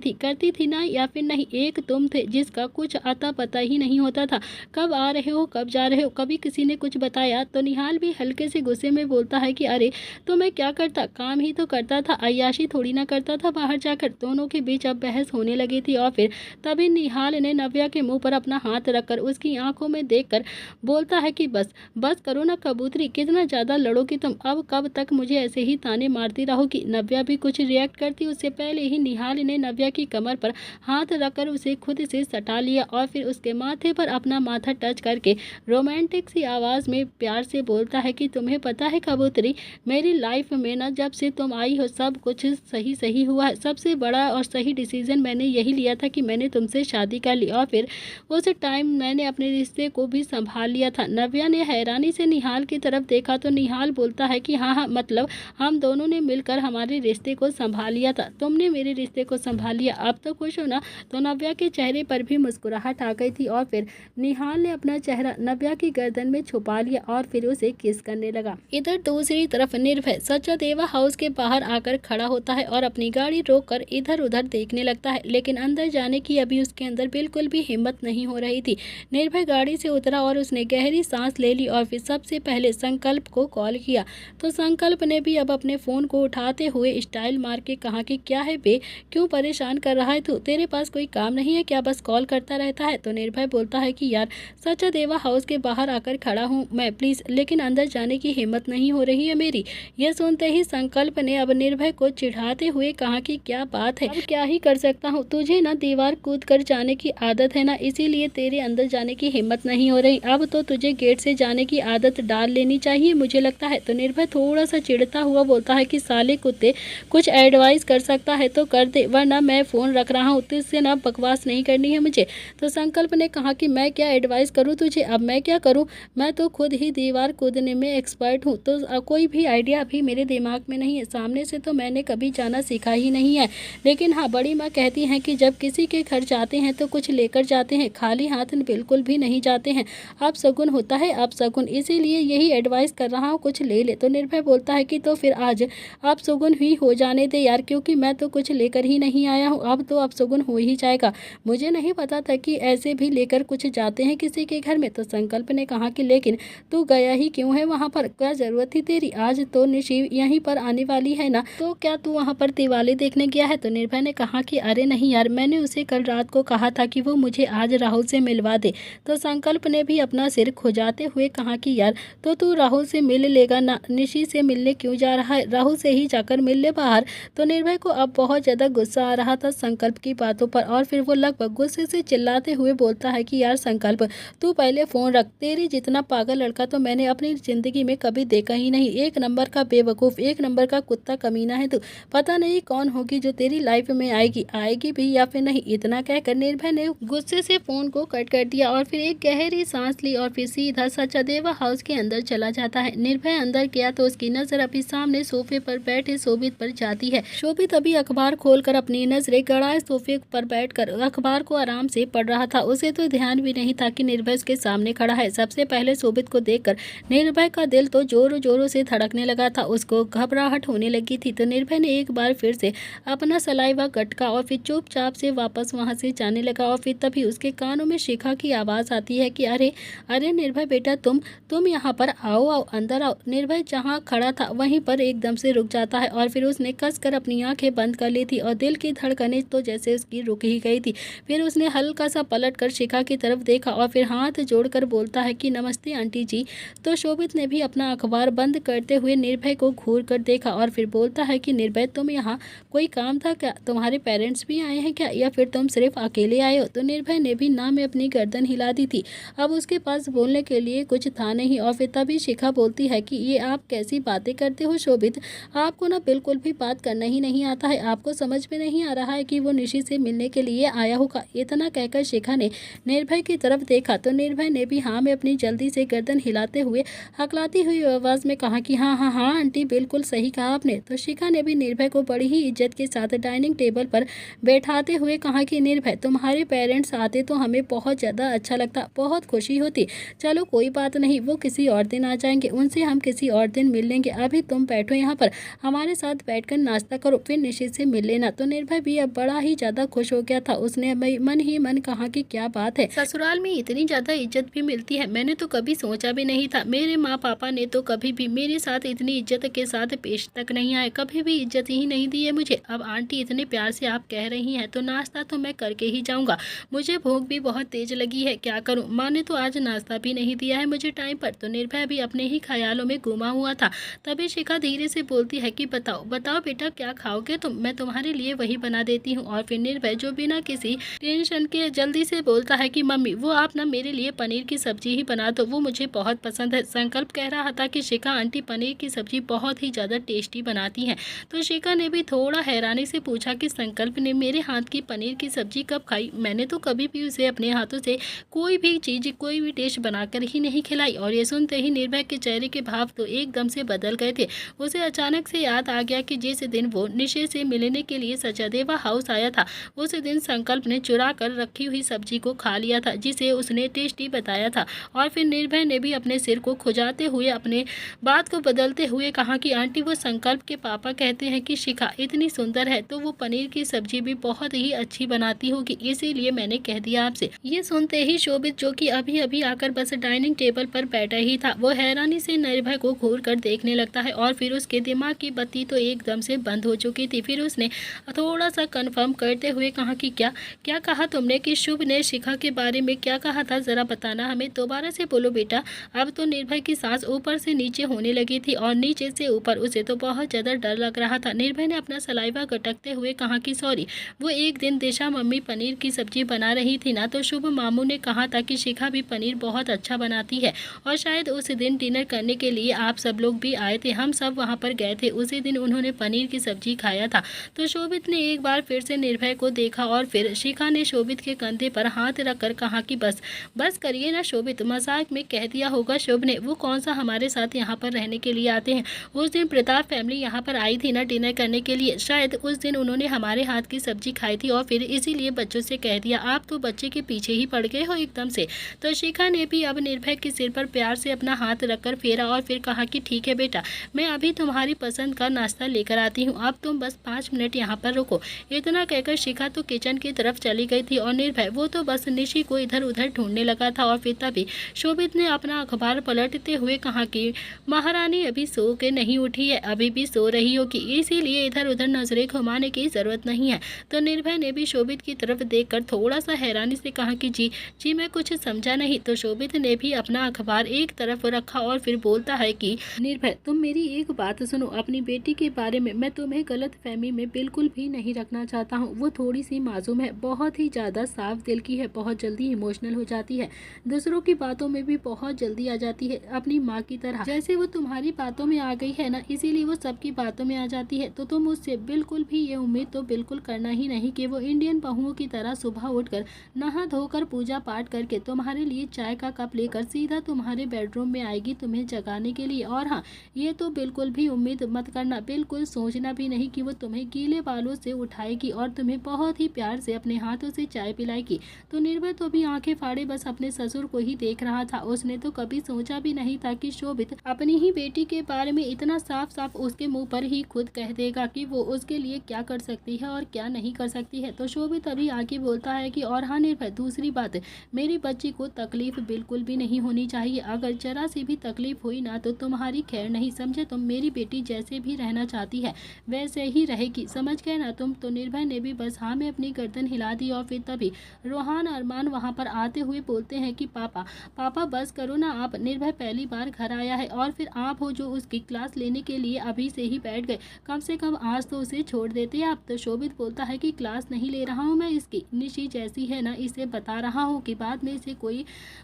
थी ना, या फिर नहीं? एक तुम थे जिसका कुछ आता पता ही नहीं होता था, कब आ रहे हो कब जा रहे हो, कभी किसी ने कुछ बताया? तो निहाल भी हल्के से गुस्से में बोलता है कि अरे तो मैं क्या करता, काम ही तो करता था, अय्याशी थोड़ी ना करता था बाहर जाकर। दोनों के बीच अब बहस होने लगी थी और फिर तभी निहाल ने नव्या के मुंह पर अपना हाथ रखकर उसकी आंखों में देखकर बोलता है कि बस बस करो ना कबूतरी, कितना ज्यादा लड़ोगी तुम, अब कब तक मुझे ऐसे ही ताने मारती रहोगी? नव्या भी कुछ रिएक्ट करती उससे पहले ही निहाल ने नव्या की कमर पर हाथ रखकर उसे खुद से सटा लिया और फिर उसके माथे पर अपना माथा टच करके रोमांटिक सी आवाज में प्यार से बोलता है कि तुम्हें पता है कबूतरी, मेरी लाइफ में ना जब से तुम आई हो सब कुछ सही सही हुआ है। सबसे बड़ा और सही डिसीजन मैंने यही लिया था कि मैंने तुमसे शादी कर ली और फिर उस टाइम मैंने अपने रिश्ते को भी संभाल लिया था। नव्या ने हैरानी से निहाल की तरफ देखा तो निहाल बोलता है कि हाँ, मतलब हम दोनों ने मिलकर हमारे रिश्ते को संभाल लिया था, तुमने मेरे रिश्ते को संभाल लिया, अब तो खुश हो ना? तो नव्या के चेहरे पर भी मुस्कुराहट आ गई थी और फिर निहाल ने अपना चेहरा नव्या की गर्दन में छुपा लिया और फिर उसे किस करने लगा। इधर दूसरी तरफ निर्भय सचदेवा हाउस के बाहर आकर खड़ा होता है और अपनी गाड़ी रोककर इधर उधर देखने लगता है, लेकिन अंदर जाने की अभी उसके अंदर बिल्कुल भी हिम्मत नहीं हो रही थी। निर्भय गाड़ी से उतरा और उसने गहरी सांस ले ली और फिर सबसे पहले संकल्प को कॉल किया। तो संकल्प ने भी अब अपने फोन को उठाते हुए स्टाइल मार के कहा कि क्या है बे, क्यों परेशान कर रहा है तू? तेरे पास कोई काम नहीं है क्या, बस कॉल करता रहता है? तो निर्भय बोलता है कि यार सचदेवा हाउस के बाहर आकर खड़ा हूँ मैं, प्लीज, लेकिन अंदर जाने की हिम्मत नहीं हो रही है मेरी। यह सुनते ही संकल्प ने अब निर्भय को चिढ़ाते हुए कहा कि क्या बात है, अब क्या ही कर सकता हूँ, तुझे ना दीवार कूद कर जाने की आदत है ना, इसीलिए तेरे अंदर जाने की हिम्मत नहीं हो रही। अब तो तुझे गेट से जाने की आदत डाल लेनी चाहिए मुझे लगता है। तो निर्भय थोड़ा सा चिढ़ता हुआ बोलता है कि साले कुत्ते, कुछ एडवाइस कर सकता है तो कर दे, वरना मैं फोन रख रहा हूँ, तुझसे ना बकवास नहीं करनी है मुझे। तो संकल्प ने कहा कि मैं क्या एडवाइस करूँ तुझे, अब मैं क्या करूँ, मैं तो खुद ही दीवार कूदने में एक्सपर्ट हूँ, तो कोई भी आइडिया अभी मेरे दिमाग में नहीं है, सामने से तो मैंने कभी जाना सीखा ही नहीं है। लेकिन हाँ, बड़ी माँ कहती हैं कि जब किसी के घर जाते हैं तो कुछ लेकर जाते हैं, खाली हाथ बिल्कुल भी नहीं जाते हैं, अब शगुन होता है, अब शगुन, इसीलिए यही एडवाइस कर रहा हूँ, कुछ ले ले। तो निर्भय बोलता है कि तो फिर आज अब शगुन ही हो जाने दे यार, क्योंकि मैं तो कुछ लेकर ही नहीं आया हूँ, अब तो अब शगुन हो ही जाएगा। मुझे नहीं पता था कि ऐसे भी लेकर कुछ जाते हैं किसी के घर में। तो संकल्प ने कहा कि लेकिन तू गया ही क्यों है वहाँ पर, क्या जरूरत थी तेरी, आज तो निशी यहीं पर आने वाली है ना, तो क्या तू वहाँ पर दिवाली देखने गया है? तो निर्भय ने कहा कि अरे नहीं यार, मैंने उसे कल रात को कहा था कि वो मुझे आज राहुल से मिलवा दे। तो संकल्प ने भी अपना सिर खुजाते हुए कहा कि यार तो तू राहुल से मिल लेगा ना, निशी से मिलने क्यों जा रहा है, राहुल से ही जाकर मिल ले बाहर। तो निर्भय को अब बहुत ज्यादा गुस्सा आ रहा था संकल्प की बातों पर और फिर वो लगभग गुस्से से चिल्लाते हुए बोलता है कि यार संकल्प, तू पहले फोन रख, तेरी जितना पागल लड़का तो मैंने अपनी जिंदगी में कभी देखा ही नहीं, एक नंबर का बेवकूफ, एक नंबर का कुत्ता कमीना है तू, पता नहीं कौन होगी जो तेरी लाइफ में आएगी भी या फिर नहीं। इतना कहकर निर्भय ने गुस्से से फोन को कट कर दिया और फिर एक गहरी सांस ली और फिर सीधा सचदेवा हाउस के अंदर चला जाता है। निर्भय अंदर गया तो उसकी नजर अभी सामने सोफे पर बैठे शोभित पर जाती है। शोभित अभी अखबार खोलकर अपनी नजरें गड़ाए सोफे पर बैठकर अखबार को आराम से पढ़ रहा था। उसे तो ध्यान भी नहीं था कि निर्भय उसके सामने खड़ा है। सबसे पहले शोभित को देखकर निर्भय का दिल तो जोरों जोरों से धड़कने लगा था। उसको घबराहट होने लगी थी। तो निर्भय ने एक बार फिर से अपना सलाइवा गटका और फिर चुपचाप से वापस वहां से जाने लगा। और फिर तभी उसके कानों में शिखा की आवाज़ आती है कि अरे अरे निर्भय बेटा, तुम यहाँ पर आओ आओ, अंदर आओ। निर्भय जहाँ खड़ा था वहीं पर एकदम से रुक जाता है और फिर उसने कसकर अपनी आंखें बंद कर ली थी और दिल की धड़कनें तो जैसे उसकी रुक ही गई थी। फिर उसने हल्का सा पलट कर शिखा की तरफ देखा और फिर हाथ जोड़कर बोलता है कि नमस्ते आंटी जी। तो शोभित ने भी अपना अखबार बंद करते हुए निर्भय को घूर कर देखा और फिर बोलता है कि निर्भय, तुम यहाँ कोई काम था क्या? तुम्हारे पेरेंट्स भी आए हैं क्या, या फिर तुम सिर्फ अकेले आए हो? तो निर्भय ने भी ना में अपनी गर्दन हिला दी थी। अब उसके पास बोलने के लिए कुछ था नहीं। और फिर तभी शिखा बोलती है कि ये आप कैसी बातें करते हो शोभित, आपको ना बिल्कुल भी बात करना ही नहीं आता है। आपको समझ में नहीं आ रहा है कि वो निशी से मिलने के लिए आया होगा। इतना कहकर शिखा ने निर्भय की तरफ देखा तो निर्भय ने भी हाँ में अपनी जल्दी से गर्दन हिलाते हुए हकलाती हुई आवाज़ में कहा कि हाँ हाँ हाँ आंटी, बिल्कुल सही कहा आपने। तो शिखा ने भी निर्भय को बड़ी ही इज्जत के साथ डाइनिंग टेबल पर बैठाते हुए कहा कि निर्भय, तुम्हारे पेरेंट्स आते तो हमें बहुत ज़्यादा अच्छा लगता, बहुत खुशी होती। चलो कोई बात नहीं, वो किसी और दिन आ जाएंगे, उनसे हम किसी और दिन मिल लेंगे। अभी तुम बैठो यहाँ पर, हमारे साथ बैठकर नाश्ता करो, फिर निश्चित से मिल लेना। तो निर्भय भी अब बड़ा ही ज़्यादा खुश हो गया था। उसने मन ही मन कहा कि क्या बात है, ससुराल में इतनी ज़्यादा इज्जत भी मिलती है, मैंने तो कभी सोचा भी नहीं था। मेरे माँ पापा ने तो कभी भी मेरे साथ इतनी इज्जत के साथ पेश तक नहीं आए, कभी भी इज्जत ही नहीं दी है मुझे। अब आंटी इतने प्यार से आप कह रही हैं तो नाश्ता तो मैं करके ही जाऊँगा। मुझे भूख भी बहुत तेज लगी है, क्या करूँ? माँ ने तो आज नाश्ता भी नहीं दिया है मुझे टाइम पर। तो निर्भय भी अपने ही ख्यालों में गुमा हुआ था। तभी शिखा धीरे से बोलती है कि बताओ बताओ बेटा, क्या खाओगे तुम? मैं तुम्हारे लिए वही बना देती हूँ। और फिर निर्भय जो बिना किसी टेंशन के जल्दी से बोलता है कि मम्मी, वो आप ना मेरे लिए पनीर की सब्जी ही बना दो, वो मुझे बहुत पसंद है। संकल्प कह रहा था कि शिखा आंटी पनीर की सब्जी बहुत ही ज़्यादा टेस्टी बनाती हैं। तो शिखा ने भी थोड़ा हैरानी से पूछा कि संकल्प ने मेरे हाथ की पनीर की सब्जी कब खाई? मैंने तो कभी भी उसे अपने हाथों से कोई भी चीज़, कोई भी डिश बनाकर ही नहीं खिलाई। और ये सुनते ही निर्भय के चेहरे के भाव तो एकदम से बदल गए थे। उसे अचानक से याद आ गया कि जिस दिन वो निशे से मिलने के लिए सचदेवा हाउस आया था, उस दिन संकल्प ने चुरा कर रखी हुई सब्जी को खा लिया था, जिसे उसने टेस्टी बताया था। और फिर निर्भय ने भी अपने सिर को खुजाते हुए अपने बात को बदलते हुए कहा कि आंटी, वो संकल्प के पापा कहते हैं कि शिखा इतनी सुंदर है तो वो पनीर की सब्जी भी बहुत ही अच्छी बनाती होगी, इसीलिए मैंने कह दिया आपसे। ये सुनते ही शोभित, जो कि अभी अभी आकर बस डाइनिंग टेबल पर बैठा ही था, वो हैरानी से निर्भय को घूर कर देखने लगता है। और फिर उसके दिमाग की बत्ती तो एकदम से बंद हो चुकी थी। फिर उसने थोड़ा सा कंफर्म करते हुए कहा कि क्या क्या कहा तुमने कि शुभ ने शिखा के बारे में क्या कहा था? जरा बताना हमें, दोबारा से बोलो बेटा। अब तो निर्भय की सांस ऊपर से नीचे होने लगी थी और नीचे से ऊपर। उसे तो बहुत ज़्यादा डर लग रहा था। निर्भय ने अपना सलाइवा गटकते हुए कहा कि सॉरी, वो एक दिन दिशा मम्मी पनीर की सब्जी बना रही थी ना, तो शुभ मामू ने कहा था कि शिखा भी पनीर बहुत अच्छा बनाती है और शायद उस दिन डिनर करने के लिए आप सब लोग भी आए थे, हम सब वहाँ पर गए थे। उसी दिन उन्होंने पनीर की सब्जी खाया था। तो शोभित ने एक बार फिर से निर्भय को देखा और फिर शिखा ने शोभित के कंधे पर हाथ रखकर कहा कि बस बस करिए ना शोभित, मजाक में कह दिया होगा शुभ ने, वो कौन सा हमारे साथ यहाँ पर रहने के लिए आते हैं। उस दिन प्रताप फैमिली यहाँ पर आई थी ना डिनर करने के लिए, शायद उस दिन उन्होंने हमारे हाथ की सब्जी खाई थी और फिर इसीलिए बच्चों से कह दिया। आप तो बच्चे के पीछे ही पड़ गए हो एकदम से। तो शिखा ने भी अब निर्भय के सिर पर प्यार से अपना हाथ रखकर फेरा और फिर कहा कि ठीक है बेटा, मैं अभी तुम्हारी पसंद का नाश्ता लेकर आती हूँ, अब तुम बस 5 मिनट यहाँ पर रुको। इतना कहकर शिखा तो किचन की तरफ चली गई थी और निर्भय वो तो बस निशी को इधर उधर ढूंढने लगा था। और फिर तभी शोभित ने अपना अखबार पलटते हुए कहा कि महारानी अभी सो के नहीं उठी है, अभी भी सो रही होगी, इसीलिए इधर उधर नजरें घुमाने की जरूरत नहीं है। तो निर्भय ने भी शोभित की तरफ देखकर थोड़ा सा हैरानी से कहा कि जी जी मैं कुछ समझा नहीं। तो शोभित ने भी अपना अखबार एक तरफ रखा और फिर बोलता है कि निर्भय, तुम मेरी एक बात सुनो, अपनी बेटी के बारे में मैं तुम्हें गलत फहमी में बिल्कुल भी नहीं रखना चाहता हूँ। वो थोड़ी सी मासूम है, बहुत ही ज़्यादा साफ दिल की है, बहुत जल्दी इमोशनल हो जाती है, दूसरों की बातों में भी बहुत जल्दी आ जाती है, अपनी माँ की तरह। जैसे वो तुम्हारी बातों में आ गई है ना, इसीलिए वो सबकी बातों में आ जाती है। तो तुम उससे बिल्कुल भी ये उम्मीद तो बिल्कुल करना ही नहीं कि वो इंडियन बहुओं की तरह सुबह उठकर नहा धोकर पूजा पाठ करके तुम्हारे लिए चाय का कप लेकर सीधा तुम्हारे बेडरूम में आएगी तुम्हें जगाने के लिए। और हाँ, ये तो बिल्कुल भी उम्मीद मत करना, बिल्कुल सोचना भी नहीं कि वो तुम्हें गीले बालों से उठाएगी और तुम्हें बहुत ही प्यार से अपने हाथों से चाय पिलाएगी। तो निर्भय तो भी आंखें फाड़े बस अपने ससुर को ही देख रहा रहा था। उसने तो कभी सोचा भी नहीं था कि शोभित अपनी ही बेटी के बारे में इतना साफ साफ उसके मुंह पर ही खुद कह देगा कि वो उसके लिए क्या कर सकती है और क्या नहीं कर सकती है। तो शोभित अभी आगे बोलता है कि और हाँ निर्भय, दूसरी बात, मेरी बच्ची को तकलीफ बिल्कुल भी नहीं होनी चाहिए। अगर जरा सी भी तकलीफ हुई ना तो तुम्हारी खैर नहीं, समझे तुम। मेरी बेटी जैसे भी रहना चाहती है वैसे ही रहेगी, समझ गए ना तुम। तो निर्भय ने भी बस हाँ में अपनी गर्दन हिला दी। और फिर तभी रोहान अरमान वहाँ पर आते हुए बोलते हैं कि पापा पापा बस करो ना आप, निर्भय पहली बार घर आया है और फिर आप हो जो उसकी क्लास लेने के लिए अभी से ही बैठ गए। कम से कम आज तो उसे छोड़ देते आप। तो शोभित बोलता है कि क्लास नहीं ले रहा हूँ मैं इसकी, निशी जैसी है ना इसे बता रहा हूँ कि बाद में इसे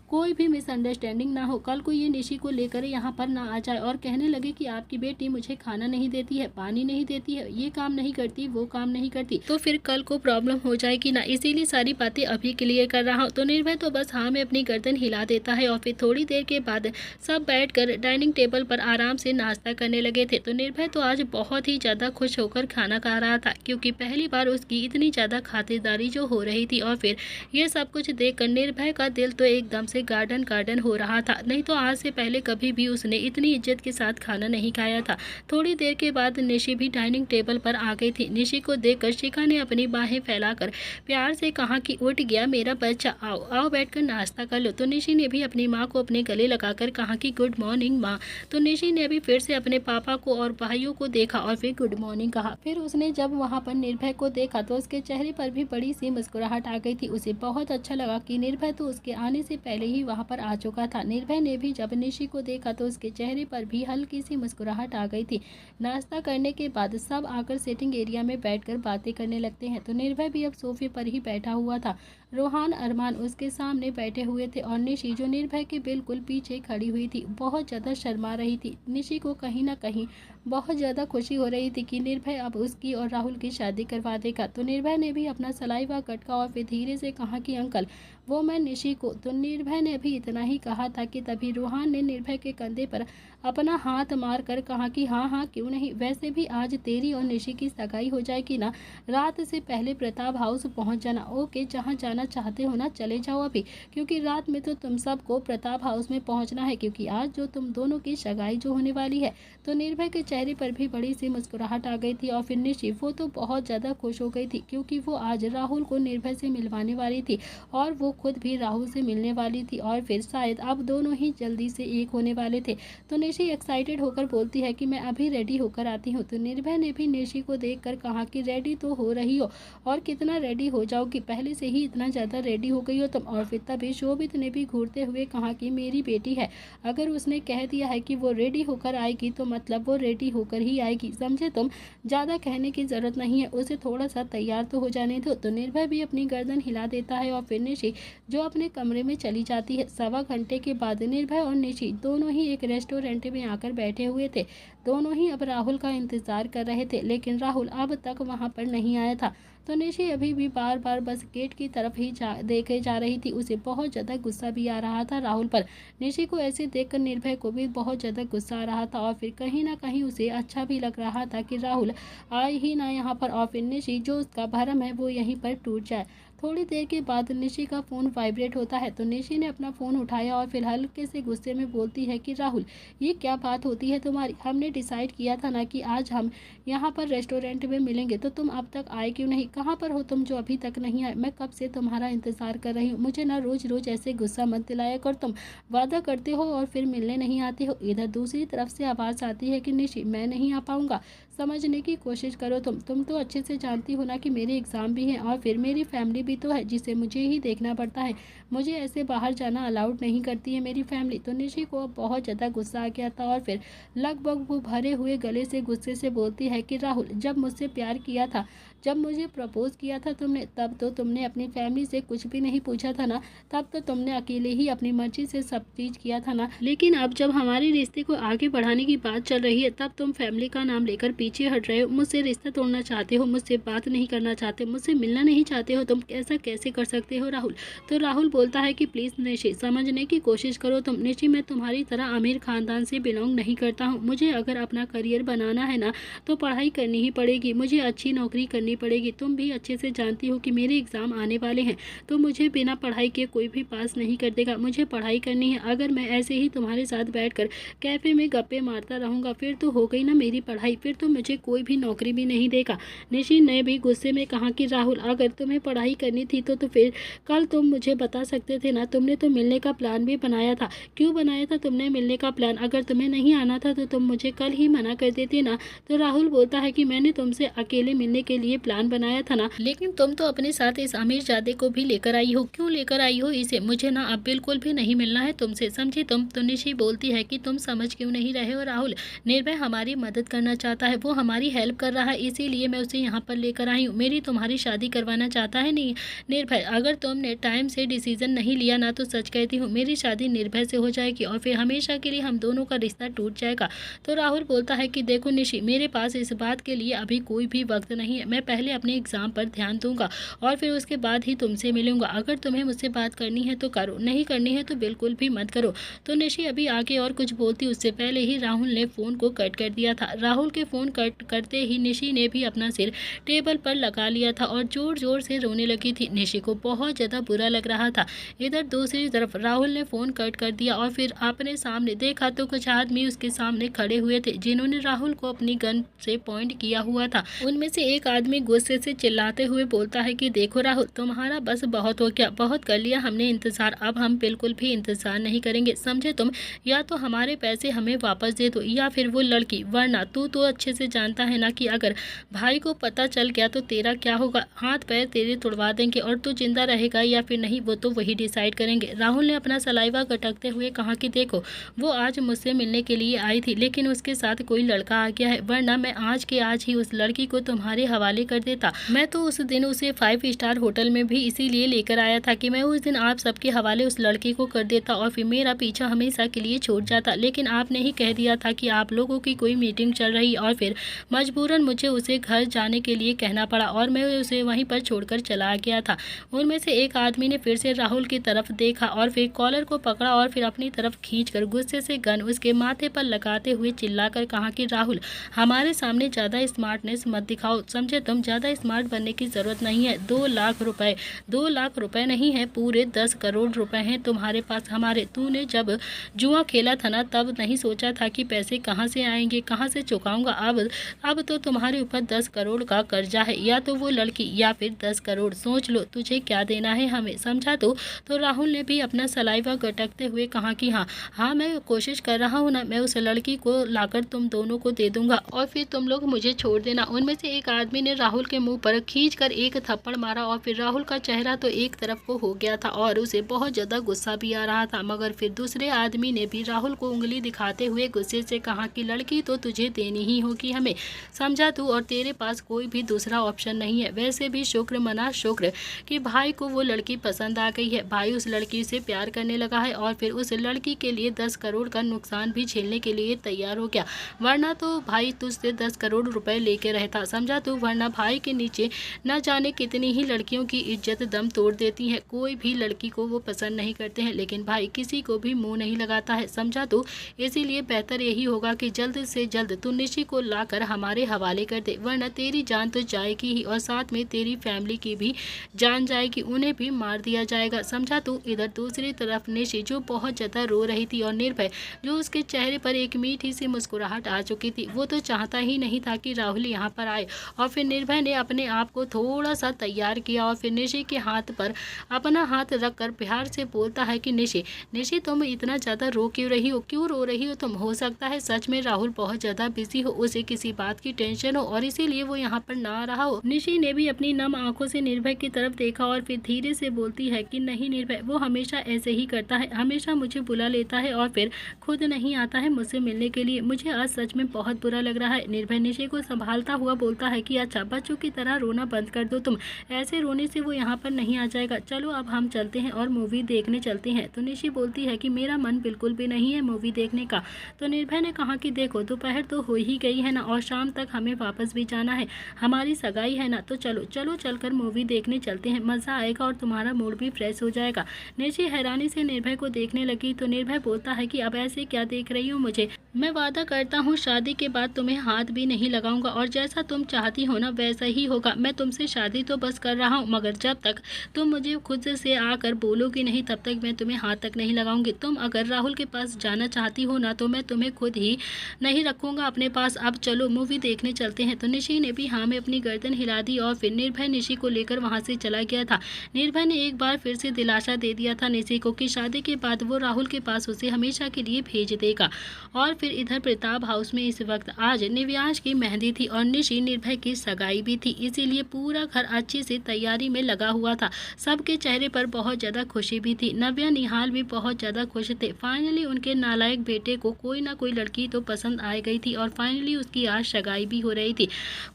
कोई भी मिसअंडरस्टैंडिंग ना हो। कल को ये निशी को लेकर यहाँ पर ना आ जाए और कहने लगे कि आपकी बेटी मुझे खाना नहीं देती है, पानी नहीं देती है, ये काम नहीं करती, वो काम नहीं करती, तो फिर कल को प्रॉब्लम हो जाएगी ना। इसीलिए सारी बातें अभी क्लियर कर रहा हूँ। तो निर्भय तो बस हाँ में अपनी गर्दन हिला देता है। और फिर थोड़ी देर के बाद सब बैठकर डाइनिंग टेबल पर आराम से नाश्ता करने लगे थे। तो निर्भय तो आज बहुत ही ज़्यादा खुश होकर खाना खा रहा था, क्योंकि पहली बार उसकी इतनी ज़्यादा खातिरदारी जो हो रही थी। और फिर ये सब कुछ देखकर निर्भय का दिल तो एकदम से गार्डन गार्डन हो रहा था। नहीं तो आज से पहले कभी भी उसने इतनी इज्जत के साथ खाना नहीं खाया था। थोड़ी देर के बाद निशी भी डाइनिंग टेबल पर आ गई थी। निशी को देखकर शिखा ने अपनी बाहें फैलाकर प्यार से कहा कि उठ गया मेरा बच्चा, आओ आओ बैठकर नाश्ता कर लो। तो निशी ने भी अपनी माँ को अपने गले लगाकर कहा कि गुड मॉर्निंग माँ। तो निशी ने भी फिर से अपने पापा को और भाइयों को देखा और फिर गुड मॉर्निंग कहा। फिर उसने जब वहाँ पर निर्भय को देखा तो उसके चेहरे पर भी बड़ी सी मुस्कुराहट आ गई थी। उसे बहुत अच्छा लगा कि निर्भय तो उसके आने से पहले ही वहाँ पर आ चुका था। निर्भय ने भी जब निशी को देखा तो उसके चेहरे पर भी हल्की सी मुस्कुराहट आ गई थी। नाश्ता करने के बाद सब आकर सिटिंग एरिया में बैठकर बातें करने लगते हैं। तो निर्भय भी अब सोफे पर ही बैठा हुआ था। रोहान अरमान उसके सामने बैठे हुए थे और निशी जो निर्भय के बिल्कुल पीछे खड़ी हुई थी बहुत ज़्यादा शर्मा रही थी। निशी को कहीं ना कहीं बहुत ज़्यादा खुशी हो रही थी कि निर्भय अब उसकी और राहुल की शादी करवा देगा। तो निर्भय ने भी अपना सलाइवा कटका और फिर धीरे से कहा कि अंकल वो मैं निशी को। तो निर्भय ने भी इतना ही कहा था कि तभी रोहान ने निर्भय के कंधे पर अपना हाथ मार कर कहा कि हाँ हाँ क्यों नहीं, वैसे भी आज तेरी और निशी की सगाई हो जाएगी ना, रात से पहले प्रताप हाउस पहुंच जाना। ओके, जहां जाना चाहते हो ना चले जाओ अभी, क्योंकि रात में तो तुम सबको प्रताप हाउस में पहुंचना है, क्योंकि आज जो तुम दोनों की सगाई जो होने वाली है। तो निर्भय के चेहरे पर भी बड़ी सी मुस्कुराहट आ गई थी। और फिर निशी वो तो बहुत ज़्यादा खुश हो गई थी, क्योंकि वो आज राहुल को निर्भय से मिलवाने वाली थी और वो खुद भी राहुल से मिलने वाली थी और फिर शायद अब दोनों ही जल्दी से एक होने वाले थे। तो निशी एक्साइटेड होकर बोलती है कि मैं अभी रेडी होकर आती हूँ। तो निर्भय ने भी निशी को देखकर कहा कि रेडी तो हो रही हो, और कितना रेडी हो जाओगी, पहले से ही इतना ज़्यादा रेडी हो गई हो तुम। और फिर तभी शोभित ने भी घूरते हुए कहा कि मेरी बेटी है, अगर उसने कह दिया है कि वो रेडी होकर आएगी तो मतलब वो रेडी होकर ही आएगी, समझे तुम। ज़्यादा कहने की ज़रूरत नहीं है, उसे थोड़ा सा तैयार तो हो जाने दो। तो निर्भय भी अपनी गर्दन हिला देता है और फिर निशी जो अपने कमरे में चली जाती है। सवा घंटे के बाद निर्भय और निशी दोनों ही एक रेस्टोरेंट में आकर बैठे हुए थे। दोनों ही अब राहुल का इंतजार कर रहे थे, लेकिन राहुल अब तक वहां पर नहीं आया था। तो निशी अभी भी बार बार बस गेट की तरफ ही देखे जा रही थी। उसे बहुत ज़्यादा गुस्सा भी आ रहा था राहुल पर। निशी को ऐसे देखकर निर्भय को भी बहुत ज़्यादा गुस्सा आ रहा था और फिर कहीं ना कहीं उसे अच्छा भी लग रहा था कि राहुल आए ही ना यहाँ पर, और फिर निशी जो उसका भरम है वो यहीं पर टूट जाए। थोड़ी देर के बाद निशी का फ़ोन वाइब्रेट होता है। तो निशी ने अपना फ़ोन उठाया और फिर हल्के से गुस्से में बोलती है कि राहुल ये क्या बात होती है तुम्हारी, हमने डिसाइड किया था ना कि आज हम यहाँ पर रेस्टोरेंट में मिलेंगे, तो तुम अब तक आए क्यों नहीं, कहाँ पर हो तुम जो अभी तक नहीं आए, मैं कब से तुम्हारा इंतज़ार कर रही हूँ। मुझे ना रोज़ रोज़ ऐसे गुस्सा मत दिलाया कर, तुम वादा करते हो और फिर मिलने नहीं आते हो। इधर दूसरी तरफ से आवाज़ आती है कि निशी मैं नहीं आ पाऊँगा, समझने की कोशिश करो तुम तो अच्छे से जानती हो ना कि मेरे एग्ज़ाम भी हैं और फिर मेरी फैमिली भी तो है जिसे मुझे ही देखना पड़ता है, मुझे ऐसे बाहर जाना अलाउड नहीं करती है मेरी फैमिली। तो निशी को बहुत ज़्यादा गुस्सा आ गया था और फिर लगभग वो भरे हुए गले से गुस्से से बोलती है कि राहुल जब मुझसे प्यार किया था, जब मुझे प्रपोज किया था तुमने, तब तो तुमने अपनी फैमिली से कुछ भी नहीं पूछा था ना, तब तो तुमने अकेले ही अपनी मर्जी से सब चीज़ किया था ना। लेकिन अब जब हमारे रिश्ते को आगे बढ़ाने की बात चल रही है तब तुम फैमिली का नाम लेकर पीछे हट रहे हो, मुझसे रिश्ता तोड़ना चाहते हो, मुझसे बात नहीं करना चाहते, मुझसे मिलना नहीं चाहते हो, तुम ऐसा कैसे कर सकते हो राहुल। तो राहुल बोलता है कि प्लीज़ निशी समझने की कोशिश करो तुम। निशी मैं तुम्हारी तरह अमीर ख़ानदान से बिलोंग नहीं करता हूँ। मुझे अगर अपना करियर बनाना है ना तो पढ़ाई करनी ही पड़ेगी, मुझे अच्छी नौकरी करनी पड़ेगी। तुम भी अच्छे से जानती हो कि मेरे एग्ज़ाम आने वाले हैं, तो मुझे बिना पढ़ाई के कोई भी पास नहीं कर देगा। मुझे पढ़ाई करनी है। अगर मैं ऐसे ही तुम्हारे साथ बैठकर कैफ़े में गप्पे मारता रहूँगा फिर तो हो गई ना मेरी पढ़ाई, फिर तो मुझे कोई भी नौकरी भी नहीं देगा। निशी ने भी गुस्से में कहा कि राहुल अगर तुम्हें पढ़ाई करनी थी तो फिर कल तुम मुझे बता सकते थे ना। तुमने तो मिलने का प्लान भी बनाया था। क्यों बनाया था तुमने मिलने का प्लान? अगर तुम्हें नहीं आना था तो तुम मुझे कल ही मना कर देती ना। तो राहुल बोलता है कि मैंने तुमसे अकेले मिलने के लिए प्लान बनाया था ना, लेकिन तुम तो अपने साथ इस अमीरजादे को भी लेकर आई हो। क्यों लेकर आई हो इसे? मुझे ना अब बिल्कुल भी नहीं मिलना है तुमसे, समझी तुम। तो निशी बोलती है कि तुम समझ क्यों नहीं रहे हो राहुल। निर्भय हमारी मदद करना चाहता है, वो हमारी हेल्प कर रहा है, इसीलिए मैं उसे यहाँ पर लेकर आई हूँ। मेरी तुम्हारी शादी करवाना चाहता है नहीं निर्भय। अगर तुमने टाइम से डिसीजन नहीं लिया ना तो सच कहती हूँ मेरी शादी निर्भय से हो जाएगी और फिर हमेशा के लिए हम दोनों का रिश्ता टूट जाएगा। तो राहुल बोलता है कि देखो निशी मेरे पास इस बात के लिए अभी कोई भी वक्त नहीं है। मैं पहले अपने एग्ज़ाम पर ध्यान दूंगा और फिर उसके बाद ही तुमसे मिलूंगा। अगर तुम्हें मुझसे बात करनी है तो करो, नहीं करनी है तो बिल्कुल भी मत करो। तो निशी अभी आगे और कुछ बोलती उससे पहले ही राहुल ने फ़ोन को कट कर दिया था। राहुल के फ़ोन कट करते ही निशी ने भी अपना सिर टेबल पर लगा लिया था और ज़ोर ज़ोर से रोने लगी थी। निशी को बहुत ज़्यादा बुरा लग रहा था। इधर दूसरी तरफ राहुल ने फ़ोन कट कर दिया और फिर अपने सामने देखा तो कुछ आदमी उसके सामने खड़े हुए थे जिन्होंने राहुल को अपनी गन से पॉइंट किया हुआ था। उनमें से एक आदमी गुस्से से चिल्लाते हुए बोलता है कि देखो राहुल तुम्हारा बस बहुत हो गया, बहुत कर लिया हमने इंतज़ार, अब हम बिल्कुल भी इंतज़ार नहीं करेंगे, समझे तुम। या तो हमारे पैसे हमें वापस दे दो या फिर वो लड़की, वरना तू तो अच्छे से जानता है ना कि अगर भाई को पता चल गया तो तेरा क्या होगा। हाथ पैर तेरे तुड़वा देंगे और तू जिंदा रहेगा या फिर नहीं वो तो वही डिसाइड करेंगे। राहुल ने अपना सलाइवा गटकते हुए कहा कि देखो वो आज मुझसे मिलने के लिए आई थी लेकिन उसके साथ कोई लड़का आ गया है, वरना मैं आज के आज ही उस लड़की को तुम्हारे हवाले कर देता। मैं तो उस दिन उसे 5 स्टार होटल में भी इसीलिए लेकर आया था कि मैं उस दिन आप सबके हवाले उस लड़की को कर देता और फिर मेरा पीछा हमेशा के लिए छूट जाता। लेकिन आपने ही कह दिया था कि आप लोगों की कोई मीटिंग चल रही और फिर मजबूरन मुझे उसे घर जाने के लिए कहना पड़ा और मैं उसे वहीं पर छोड़कर चला गया था। उनमें से एक आदमी ने फिर से राहुल की तरफ देखा और फिर कॉलर को पकड़ा और फिर अपनी तरफ खींचकर गुस्से से गन उसके माथे पर लगाते हुए चिल्लाकर कहा कि राहुल हमारे सामने ज़्यादा स्मार्टनेस मत दिखाओ, समझे तुम। ज़्यादा स्मार्ट बनने की ज़रूरत नहीं है। 2 लाख रुपए, 2 लाख रुपए नहीं है, पूरे 10 करोड़ रुपए हैं तुम्हारे पास हमारे। तूने जब जुआ खेला था ना तब नहीं सोचा था कि पैसे कहाँ से आएंगे, कहाँ से चुकाऊंगा। अब तो तुम्हारे ऊपर 10 करोड़ का कर्जा है, या तो वो लड़की या फिर 10 करोड़। सोच लो तुझे क्या देना है हमें, समझा। तो राहुल ने भी अपना सलाइवा गटकते हुए कहा कि हाँ मैं कोशिश कर रहा हूँ ना, मैं उस लड़की को लाकर तुम दोनों को दे दूंगा और फिर तुम लोग मुझे छोड़ देना। उनमें से एक आदमी ने राहुल के मुंह पर खींचकर एक थप्पड़ मारा और फिर राहुल का चेहरा तो एक तरफ को हो गया था और उसे बहुत ज़्यादा गुस्सा भी आ रहा था। मगर फिर दूसरे आदमी ने भी राहुल को उंगली दिखाते हुए गुस्से से कहा कि लड़की तो तुझे देनी ही होगी हमें, समझा तू, और तेरे पास कोई भी दूसरा ऑप्शन नहीं है। वैसे भी शुक्र मना शुक्र कि भाई को वो लड़की पसंद आ गई है। भाई उस लड़की से प्यार करने लगा है और फिर उस लड़की के लिए 10 करोड़ का नुकसान भी झेलने के लिए तैयार हो गया, वरना तो भाई तुझसे 10 करोड़ रुपए लेके रहता, समझा तू। वरना भाई के नीचे न जाने कितनी ही लड़कियों की इज्जत दम तोड़ देती है। कोई भी लड़की को वो पसंद नहीं करते हैं लेकिन भाई किसी को भी मुंह नहीं लगाता है, समझा तू। इसीलिए बेहतर यही होगा कि जल्द से जल्द तू निशी को लाकर हमारे हवाले कर दे, वरना तेरी जान तो जाएगी ही और साथ में तेरी फैमिली की भी जान जाएगी, उन्हें भी मार दिया जाएगा, समझा तू। इधर दूसरी तरफ निशी जो बहुत ज़्यादा रो रही थी और निर्भय जो उसके चेहरे पर एक मीठी सी मुस्कुराहट आ चुकी थी, वो तो चाहता ही नहीं था कि राहुल यहाँ पर आए। और फिर निर्भय ने अपने आप को थोड़ा सा तैयार किया और फिर निशी के हाथ पर अपना हाथ रखकर प्यार से बोलता है कि निशी निशी तुम इतना ज़्यादा रो क्यों रही हो, क्यों रो रही हो तुम। हो सकता है सच में राहुल बहुत ज़्यादा बिजी हो, उसे किसी बात की टेंशन हो और इसीलिए वो यहाँ पर ना रहा हो। निशी ने भी अपनी नम आंखों से निर्भय की तरफ देखा और फिर धीरे से बोलती है कि नहीं निर्भय, वो हमेशा ऐसे ही करता है, हमेशा मुझे बुला लेता है और फिर खुद नहीं आता है मुझसे मिलने के लिए। मुझे आज सच में बहुत बुरा लग रहा है। निर्भय निशी को संभालता हुआ बोलता है कि अच्छा बच्चों की तरह रोना बंद कर दो तुम, ऐसे रोने से वो यहाँ पर नहीं आ जाएगा। चलो अब हम चलते हैं और मूवी देखने चलते हैं। तो निशी बोलती है कि मेरा मन बिल्कुल भी नहीं है मूवी देखने का। तो निर्भय ने कहा कि देखो दोपहर तो हो ही गई है ना और शाम तक हमें वापस भी जाना है, हमारी सगाई है ना, तो चलो चलो चलकर मूवी देख देखने चलते हैं, मज़ा आएगा और तुम्हारा मूड भी फ्रेश हो जाएगा। निशी हैरानी से निर्भय को देखने लगी तो निर्भय बोलता है कि अब ऐसे क्या देख रही हो मुझे, मैं वादा करता हूँ शादी के बाद तुम्हें हाथ भी नहीं लगाऊंगा और जैसा तुम चाहती हो ना वैसा ही होगा। मैं तुमसे शादी तो बस कर रहा हूँ, मगर जब तक तुम मुझे खुद से आकर बोलोगी नहीं तब तक मैं तुम्हें हाथ तक नहीं लगाऊंगी। तुम अगर राहुल के पास जाना चाहती हो ना तो मैं तुम्हें खुद ही नहीं रखूंगा अपने पास। अब चलो मूवी देखने चलते हैं। तो निशी ने भी हाँ में अपनी गर्दन हिला दी और फिर निर्भय निशी को लेकर वहाँ से चला गया था। निर्भय ने एक बार फिर से दिलासा दे दिया था निशी को कि शादी के बाद वो राहुल के पास उसे हमेशा के लिए भेज देगा। और फिर इधर प्रताप हाउस में इस वक्त आज निव्यांश की मेहंदी थी और निशी निर्भय की सगाई भी थी, इसीलिए पूरा घर अच्छे से तैयारी में लगा हुआ था। सबके चेहरे पर बहुत ज़्यादा खुशी भी थी। नव्या निहाल भी बहुत ज़्यादा खुश थे। फाइनली उनके नालायक बेटे को कोई ना कोई लड़की तो पसंद आ गई थी और फाइनली उसकी आज सगाई भी हो रही थी।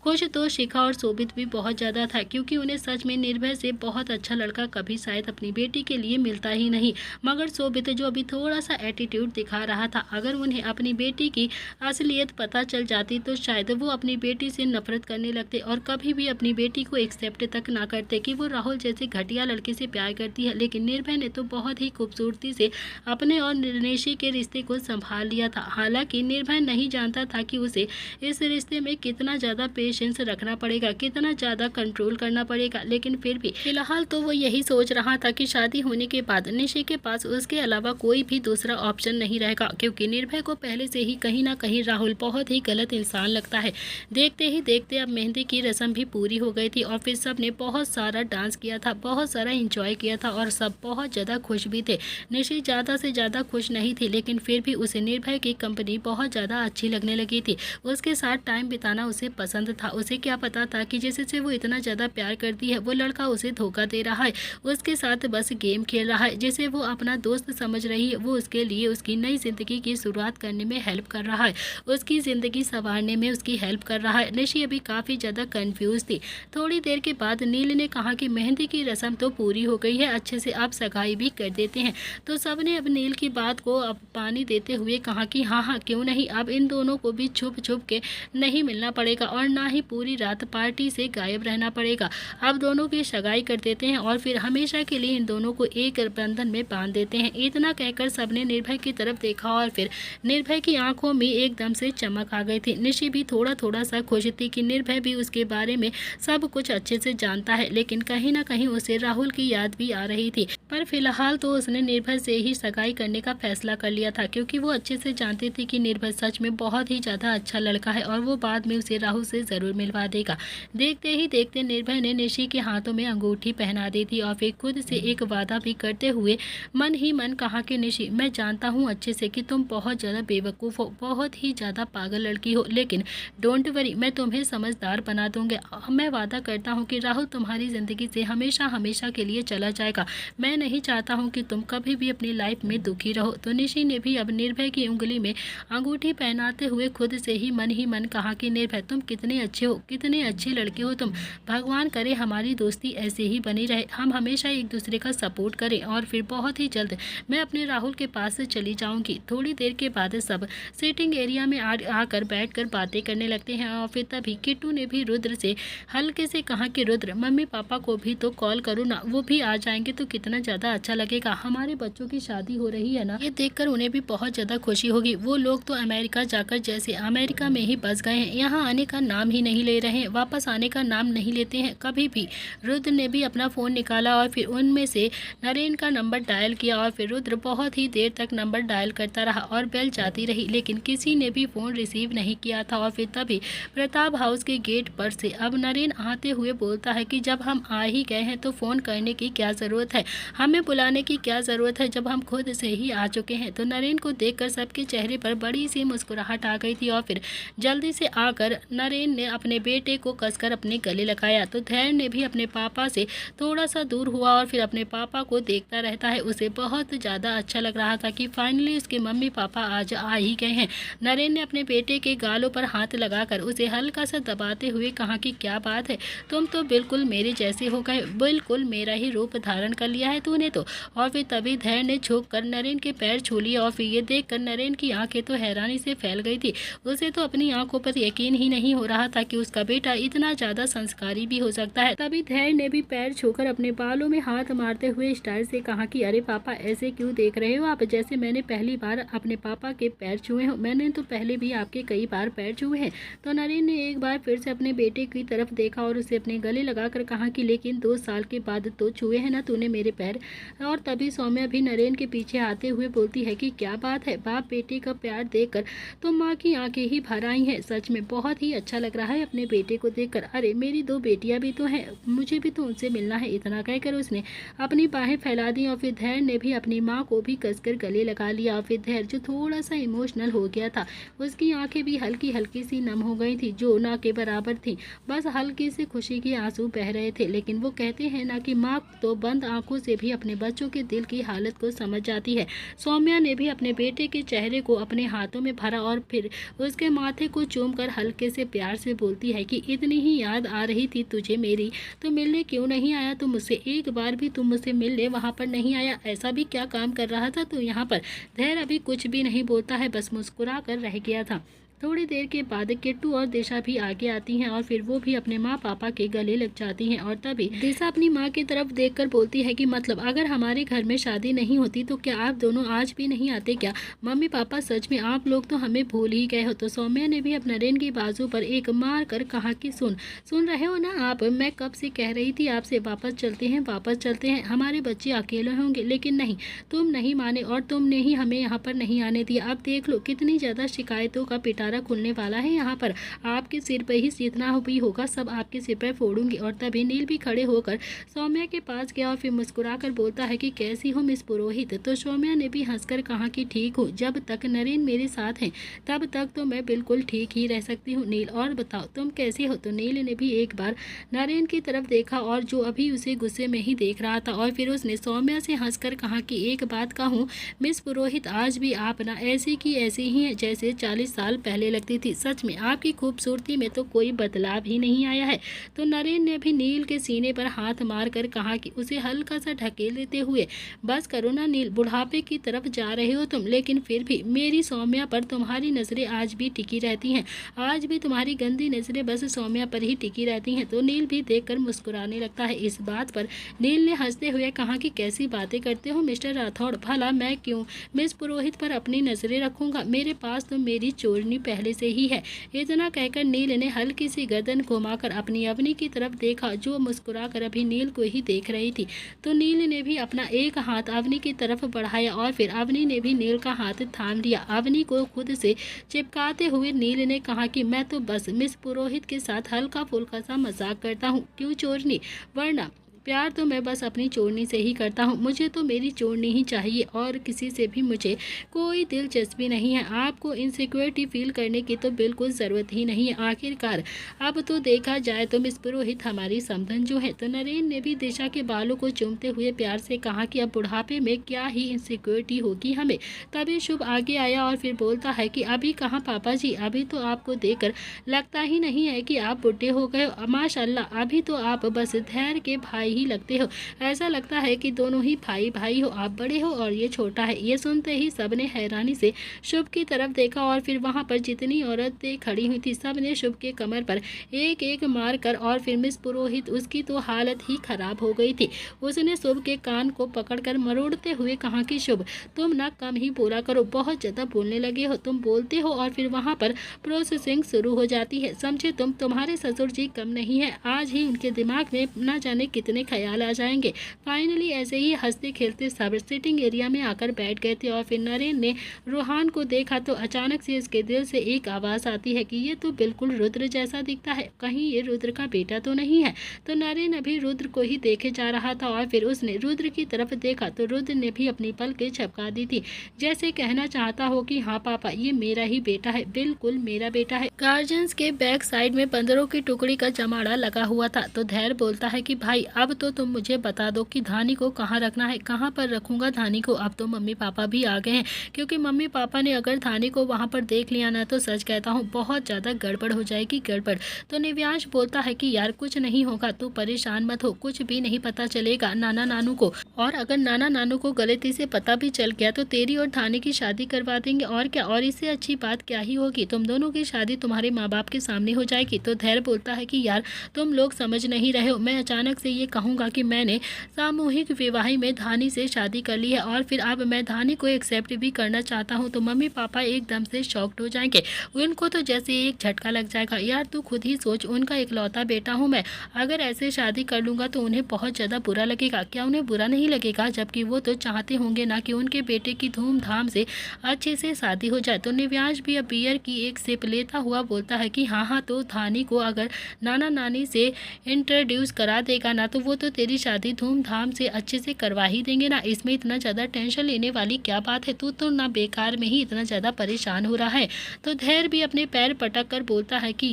खुश तो शिखा और शोभित भी बहुत ज़्यादा था, क्योंकि उन्हें सच में निर्भय से बहुत अच्छा लड़का कभी शायद अपनी बेटी के लिए मिलता ही नहीं। मगर शोभित जो अभी थोड़ा सा एटीट्यूड दिखा रहा था, अगर उन्हें अपनी बेटी की असलियत पता चल जाती तो शायद वो अपनी बेटी से नफरत करने लगते और कभी भी अपनी बेटी को एक्सेप्ट तक ना करते कि वो राहुल जैसे घटिया लड़के से प्यार करती है। लेकिन निर्भय ने तो बहुत ही खूबसूरती से अपने और निशी के रिश्ते को संभाल लिया था। हालांकि निर्भय नहीं जानता था कि उसे इस रिश्ते में कितना ज़्यादा पेशेंस रखना पड़ेगा, कितना ज़्यादा कंट्रोल करना पड़ेगा। लेकिन फिर भी फिलहाल तो वो यही सोच रहा था कि शादी होने के बाद निशी के पास उसके अलावा कोई भी दूसरा ऑप्शन नहीं रहेगा, क्योंकि निर्भय को पहले से ही कहीं ना कहीं राहुल बहुत ही गलत इंसान लगता है। देखते ही देखते अब मेहंदी की रस्म भी पूरी हो गई थी और फिर सब ने बहुत सारा डांस किया था, बहुत सारा एंजॉय किया था और सब बहुत ज़्यादा खुश भी थे। निशी ज़्यादा से ज़्यादा खुश नहीं थी, लेकिन फिर भी उसे निर्भय की कंपनी बहुत ज़्यादा अच्छी लगने लगी थी। उसके साथ टाइम बिताना उसे पसंद था। उसे क्या पता था कि जिससे वो इतना ज़्यादा प्यार करती है वो लड़का उसे धोखा दे रहा है, उसके साथ बस गेम खेल रहा है। जिसे वो अपना दोस्त समझ रही है वो उसके लिए उसकी नई जिंदगी की शुरुआत करने में हेल्प कर रहा है, उसकी ज़िंदगी संवारने में उसकी हेल्प कर रहा है। निशी अभी काफ़ी ज़्यादा कंफ्यूज थी। थोड़ी देर के बाद नील ने कहा कि मेहंदी की रस्म तो पूरी हो गई है, अच्छे से आप सगाई भी कर देते हैं। तो सब ने अब नील की बात को अब पानी देते हुए कहा कि हाँ हाँ क्यों नहीं, अब इन दोनों को भी छुप छुप के नहीं मिलना पड़ेगा और ना ही पूरी रात पार्टी से गायब रहना पड़ेगा। अब दोनों की सगाई कर देते हैं और फिर हमेशा के लिए इन दोनों को एक बंधन में बांध देते हैं। इतना कहकर सबने निर्भय की तरफ देखा और फिर निर्भय की आंखों में एकदम से चमक आ गई थी। निशी भी थोड़ा थोड़ा सा खुश थी कि निर्भय भी उसके बारे में सब कुछ अच्छे से जानता है, लेकिन कहीं ना कहीं उसे राहुल की याद भी आ रही थी। पर फिलहाल तो उसने निर्भय से ही सगाई करने का फैसला कर लिया था, क्योंकि वो अच्छे से जानती थी कि निर्भय सच में बहुत ही ज़्यादा अच्छा लड़का है और वो बाद में उसे राहुल से ज़रूर मिलवा देगा। देखते ही देखते निर्भय ने निशी के हाथों में अंगूठी पहना दी थी और फिर खुद से एक वादा भी करते हुए मन ही मन कहा कि निशी, मैं जानता हूँ अच्छे से कि तुम बहुत ज़्यादा बेवकूफ़ हो, बहुत ही ज़्यादा पागल लड़की हो, लेकिन डोंट वरी, मैं तुम्हें समझदार बना दूंगा। मैं वादा करता हूँ कि राहुल तुम्हारी ज़िंदगी से हमेशा हमेशा के लिए चला जाएगा। मैं नहीं चाहता हूँ कि तुम कभी भी अपनी लाइफ में दुखी रहो। तो निशी ने भी अब निर्भय की उंगली में अंगूठी पहनाते हुए खुद से ही मन कहा कि निर्भय, तुम कितने अच्छे हो, कितने अच्छे लड़के हो तुम। भगवान करे हमारी दोस्ती ऐसे ही बनी रहे, हम हमेशा एक दूसरे का सपोर्ट करें और फिर बहुत ही जल्द मैं अपने राहुल के पास से चली जाऊंगी। थोड़ी देर के बाद सब सिटिंग एरिया में आकर बैठकर बातें करने लगते हैं और फिर तभी किट्टू ने भी रुद्र से हल्के से कहा कि रुद्र, मम्मी पापा को भी तो कॉल करो ना, वो भी आ जाएंगे तो कितना ज़्यादा अच्छा लगेगा। हमारे बच्चों की शादी हो रही है ना, ये देखकर उन्हें भी बहुत ज़्यादा खुशी होगी। वो लोग तो अमेरिका जाकर जैसे अमेरिका में ही बस गए हैं, यहाँ आने का नाम ही नहीं ले रहे हैं, वापस आने का नाम नहीं लेते हैं कभी भी। रुद्र ने भी अपना फ़ोन निकाला और फिर उनमें से नरेन का नंबर डायल किया और फिर रुद्र बहुत ही देर तक नंबर डायल करता रहा और बेल जाती रही, लेकिन किसी ने भी फ़ोन रिसीव नहीं किया था। और फिर तभी प्रताप हाउस के गेट पर से अब नरेन आते हुए बोलता है कि जब हम आ ही गए हैं तो फ़ोन करने की क्या ज़रूरत है, हमें बुलाने की क्या ज़रूरत है जब हम खुद से ही आ चुके हैं। तो नरेन को देखकर सबके चेहरे पर बड़ी सी मुस्कुराहट आ गई थी और फिर जल्दी से आकर नरेन ने अपने बेटे को कसकर अपने गले लगाया। तो धैर्य ने भी अपने पापा से थोड़ा सा दूर हुआ और फिर अपने पापा को देखता रहता है। उसे बहुत ज़्यादा अच्छा लग रहा था कि फाइनली उसके मम्मी पापा आज आए ही गए हैं। नरेन ने अपने बेटे के गालों पर हाथ लगाकर उसे हल्का सा दबाते हुए कहा कि क्या बात है, तुम तो बिल्कुल मेरे जैसे हो गए, बिल्कुल मेरा ही रूप धारण कर लिया है तूने तो। और फिर तभी धैर्य ने झुक कर नरेन के पैर छू लिए और फिर ये देखकर नरेन की आंखें तो हैरानी से फैल गई थी। उसे तो अपनी आंखों पर यकीन ही नहीं हो रहा था कि उसका बेटा इतना ज्यादा संस्कारी भी हो सकता है। तभी धैर्य ने भी पैर छूकर अपने बालों में हाथ मारते हुए स्टाइल से कहा कि अरे पापा, ऐसे क्यों देख रहे हो आप, जैसे मैंने पहली बार अपने पापा के पैर छुए हो, मैंने तो पहले भी आपके कई बार पैर छुए हैं। तो नरेन ने एक बार फिर से अपने बेटे की तरफ देखा और उसे अपने गले लगाकर कहा कि लेकिन 2 साल के बाद तो छुए हैं ना तूने मेरे पैर। और तभी सौम्या भी नरेन के पीछे आते हुए बोलती है कि क्या बात है, बाप बेटे का प्यार देखकर तो माँ की आंखें ही भर आई हैं। सच में बहुत ही अच्छा लग रहा है अपने बेटे को देखकर। अरे मेरी 2 बेटियां भी तो हैं, मुझे भी तो उनसे मिलना है। इतना कहकर उसने अपनी बाहें फैला दी और फिर धैर्य ने भी अपनी माँ को भी कसकर गले लगा लिया। और फिर धैर्य जो थोड़ा सा इमोशनल हो गया था, उसकी आंखें भी हल्की हल्की सी नम हो गई थी, जो ना के बराबर थी, बस हल्की से खुशी के आंसू बह रहे थे। लेकिन वो कहते हैं ना कि माँ तो बंद आंखों से भी अपने बच्चों के दिल की हालत को समझ जाती है। सौम्या ने भी अपने बेटे के चेहरे को अपने हाथों में भरा और फिर उसके माथे को चूमकर हल्के से प्यार से बोलती है कि इतनी ही याद आ रही थी तुझे मेरी, तो मिलने क्यों नहीं आया तू मुझसे, एक बार भी तुम मुझसे मिलने वहां पर नहीं आया, ऐसा भी क्या काम कर रहा था तू यहाँ पर। धैर्य अभी कुछ भी नहीं बोलता है, बस मुस्कुरा कर रह गया था। थोड़ी देर के बाद किट्टू और दिशा भी आगे आती हैं और फिर वो भी अपने माँ पापा के गले लग जाती हैं। और तभी दिशा अपनी माँ की तरफ देखकर बोलती है कि मतलब अगर हमारे घर में शादी नहीं होती तो क्या आप दोनों आज भी नहीं आते क्या? मम्मी पापा, सच में आप लोग तो हमें भूल ही गए हो। तो सौम्या ने भी अपना नरेन की बाजू पर एक मार कर कहा कि सुन रहे हो ना आप, मैं कब से कह रही थी आपसे वापस चलते हैं, हमारे बच्चे अकेले होंगे, लेकिन नहीं, तुम नहीं माने और तुमने ही हमें यहाँ पर नहीं आने दिया। अब देख लो कितनी ज्यादा शिकायतों का पिटारा खुलने वाला है यहाँ पर, आपके सिर पर ही जितना भी होगा सब आपके सिर पर फोड़ूंगी। और तभी नील भी खड़े होकर सौम्या के पास गया और फिर मुस्कुराकर बोलता है कि कैसी हो मिस पुरोहित। तो सौम्या ने भी हंसकर कहा कि ठीक हूँ, जब तक नरेन मेरे साथ हैं तब तक तो मैं बिल्कुल ठीक ही रह सकती हूँ। नील और बताओ तुम कैसी हो? तो नील ने भी एक बार नरेन की तरफ देखा और जो अभी उसे गुस्से में ही देख रहा था, और फिर उसने सौम्या से हंसकर कहा कि एक बात कहूँ मिस पुरोहित, आज भी आप ना ऐसी की ऐसी ही हैं जैसे 40 साल पहले लगती थी। सच में आपकी खूबसूरती में तो कोई बदलाव ही नहीं आया है। तो नरेन ने भी नील के सीने पर हाथ मारकर कहा कि उसे हल्का सा ढकेल देते हुए, बस करो ना नील, बुढ़ापे की तरफ जा रहे हो तुम, लेकिन फिर भी मेरी सौम्या पर तुम्हारी नजरें आज भी टिकी रहती हैं, आज भी तुम्हारी गंदी नजरें बस सौम्या पर ही टिकी रहती हैं। तो नील भी देखकर मुस्कुराने लगता है। इस बात पर नील ने हंसते हुए कहा कि कैसी बातें करते हो मिस्टर राठौड़, भला मैं क्यों मिस पुरोहित पर अपनी नजरें रखूंगा, मेरे पास तो मेरी चोरनी पहले से ही है। इतना कहकर नील ने हल्की सी गर्दन घुमाकर अपनी अवनी की तरफ देखा, जो मुस्कुराकर अभी नील को ही देख रही थी। तो नील ने भी अपना एक हाथ अवनी की तरफ बढ़ाया और फिर अवनी ने भी नील का हाथ थाम लिया। अवनी को खुद से चिपकाते हुए नील ने कहा कि मैं तो बस मिस पुरोहित के साथ हल्का फुल्का सा मजाक करता हूँ, क्यों चोरनी, वरना प्यार तो मैं बस अपनी चोरनी से ही करता हूँ, मुझे तो मेरी चोरनी ही चाहिए और किसी से भी मुझे कोई दिलचस्पी नहीं है। आपको इनसिक्योरिटी फील करने की तो बिल्कुल ज़रूरत ही नहीं है। आखिरकार अब तो देखा जाए तो मिस पुरोहित हमारी समधन जो है। तो नरेन ने भी दिशा के बालों को चूमते हुए प्यार से कहा कि अब बुढ़ापे में क्या ही इनसिक्योरिटी होगी हमें। तभी शुभ आगे आया और फिर बोलता है कि अभी कहाँ पापा जी, अभी तो आपको देखकर लगता ही नहीं है कि आप बुढ़े हो गए हो, माशाल्लाह, अभी तो आप बस धैर्य के भाई ही लगते हो, ऐसा लगता है कि दोनों ही भाई भाई हो, आप बड़े हो और ये छोटा है। ये सुनते ही सबने हैरानी से शुभ की तरफ देखा और फिर वहां पर जितनी औरतें खड़ी हुई थी सबने शुभ के कमर पर एक एक मार कर, और फिर मिस पुरोहित उसकी तो हालत ही खराब हो गई थी। उसने शुभ के कान को पकड़कर मरोड़ते हुए कहा कि शुभ, तुम ना कम ही बोला करो, बहुत ज्यादा बोलने लगे हो, तुम बोलते हो और फिर वहां पर प्रोसेसिंग शुरू हो जाती है, समझे तुम, तुम्हारे ससुर जी कम नहीं है, आज ही उनके दिमाग में ना जाने कितने ख्याल आ जाएंगे। फाइनली ऐसे ही हंसते खेलते सब सिटिंग एरिया में आकर बैठ गए थे और फिर नरेन ने रोहान को देखा तो अचानक से उसके दिल से एक आवाज आती है कि ये तो बिल्कुल रुद्र जैसा दिखता है, कहीं ये रुद्र का बेटा तो नहीं है। तो नरेन अभी रुद्र को ही देखे जा रहा था और फिर उसने रुद्र की तरफ देखा तो रुद्र ने भी अपनी पलकें झपका दी थी, जैसे कहना चाहता हो कि हाँ पापा, ये मेरा ही बेटा है, बिल्कुल मेरा बेटा है। गार्जियंस के बैक साइड में बंदरों की टुकड़ी का जमाड़ा लगा हुआ था। तो धैर्य बोलता है कि भाई अब अब तो तुम मुझे बता दो कि धानी को कहाँ रखना है, कहाँ पर रखूँगा धानी को। अब तो मम्मी पापा भी आ गए हैं, क्योंकि मम्मी पापा ने अगर धानी को वहाँ पर देख लिया ना तो सच कहता हूँ बहुत ज़्यादा गड़बड़ हो जाएगी, गड़बड़। तो निव्यांश बोलता है कि यार कुछ नहीं होगा, तू परेशान मत हो, कुछ भी नहीं पता चलेगा नाना नानू को। और अगर नाना नानू को गलती से पता भी चल गया तो तेरी और धानी की शादी करवा देंगे, और क्या, और इससे अच्छी बात क्या ही होगी, तुम दोनों की शादी तुम्हारे माँ बाप के सामने हो जाएगी। तो धैर्य बोलता है कि यार तुम लोग समझ नहीं रहे हो, मैं अचानक से ये कहूँगा कि मैंने सामूहिक विवाह में धानी से शादी कर ली है और फिर अब मैं धानी को एक्सेप्ट भी करना चाहता हूँ, तो मम्मी पापा एकदम से शॉक्ड हो जाएंगे। उनको तो जैसे एक झटका लग जाएगा। यार तू खुद ही सोच, उनका इकलौता बेटा हूँ मैं, अगर ऐसे शादी कर लूँगा तो उन्हें बहुत ज़्यादा बुरा लगेगा। क्या उन्हें बुरा नहीं लगेगा, जबकि वो तो चाहते होंगे ना कि उनके बेटे की धूमधाम से अच्छे से शादी हो जाए। तो निव्यांश भी अब बियर की एक सिप लेता हुआ बोलता है कि हाँ, तो धानी को अगर नाना नानी से इंट्रोड्यूस करा देगा ना तो वो तो तेरी शादी धूमधाम से अच्छे से करवा ही देंगे ना, इसमें इतना ज़्यादा टेंशन लेने वाली क्या बात है, तू तो ना बेकार में ही इतना ज़्यादा परेशान हो रहा है। तो धैर्य भी अपने पैर पटक कर बोलता है कि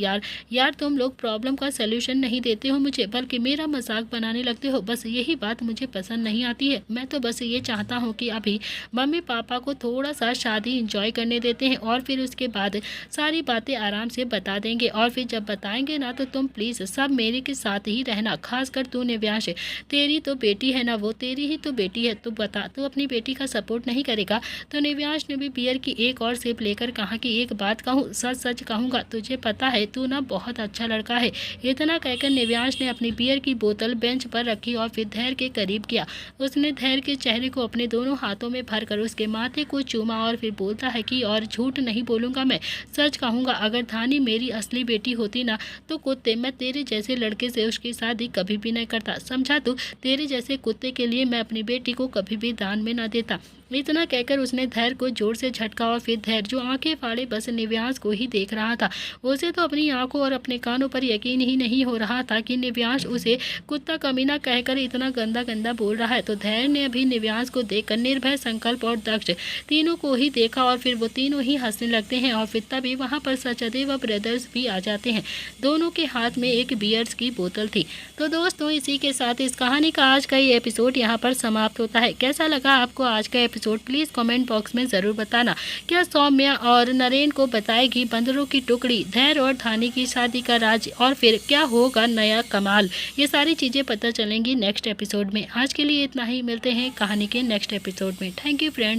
यार तुम लोग प्रॉब्लम का सलूशन नहीं देते हो मुझे, बल्कि मेरा मजाक बनाने लगते हो, बस यही बात मुझे पसंद नहीं आती है। मैं तो बस ये चाहता हूँ कि अभी मम्मी पापा को थोड़ा सा शादी इंजॉय करने देते हैं और फिर उसके बाद सारी बातें आराम से बता देंगे, और फिर जब बताएंगे ना तो तुम प्लीज़ सब मेरे के साथ ही रहना, खासकर तू निव्यांश, तेरी तो बेटी है ना, वो तेरी ही तो बेटी है, तो बता तू अपनी बेटी का सपोर्ट नहीं करेगा। तो निव्यांश ने भी बियर की एक और सिप लेकर कहा कि एक बात कहूँ, सच सच कहूँगा, तुझे पता है तू ना बहुत अच्छा लड़का है। इतना कहकर निव्यांश ने अपनी बियर की बोतल बेंच पर रखी और फिर धैर्य के करीब किया। उसने धैर्य के चेहरे को अपने दोनों हाथों में भरकर उसके माथे को चूमा और फिर बोलता है कि और झूठ नहीं बोलूँगा, मैं सच कहूँगा, अगर धानी मेरी असली बेटी होती ना तो कुत्ते, मैं तेरे जैसे लड़के से उसकी शादी कभी भी नहीं करता, समझा तू, तेरे जैसे कुत्ते के लिए मैं अपनी बेटी को कभी भी दान में ना देता। इतना कहकर उसने धैर्य को जोर से झटका और फिर धैर्य, जो आंखें फाड़े बस निव्यांश को ही देख रहा था, उसे तो अपनी आंखों और अपने कानों पर यकीन ही नहीं हो रहा था कि निव्यांश उसे कुत्ता कमीना कहकर इतना गंदा गंदा बोल रहा है। तो धैर्य ने अभी निव्यांश को देखकर निर्भय, संकल्प और दक्ष तीनों को ही देखा और फिर वो तीनों ही हंसने लगते हैं, और फिर तभी वहाँ पर सचदेव ब्रदर्स भी आ जाते हैं। दोनों के हाथ में एक बियर्स की बोतल थी। तो दोस्तों इसी के साथ इस कहानी का आज का ये एपिसोड यहाँ पर समाप्त होता है। कैसा लगा आपको आज का एपिसोड, प्लीज़ कमेंट बॉक्स में ज़रूर बताना। क्या सौम्या और नरेन को बताएगी बंदरों की टुकड़ी धैर्य और धानी की शादी का राज, और फिर क्या होगा नया कमाल, ये सारी चीज़ें पता चलेंगी नेक्स्ट एपिसोड में। आज के लिए इतना ही, मिलते हैं कहानी के नेक्स्ट एपिसोड में। Thank you friend.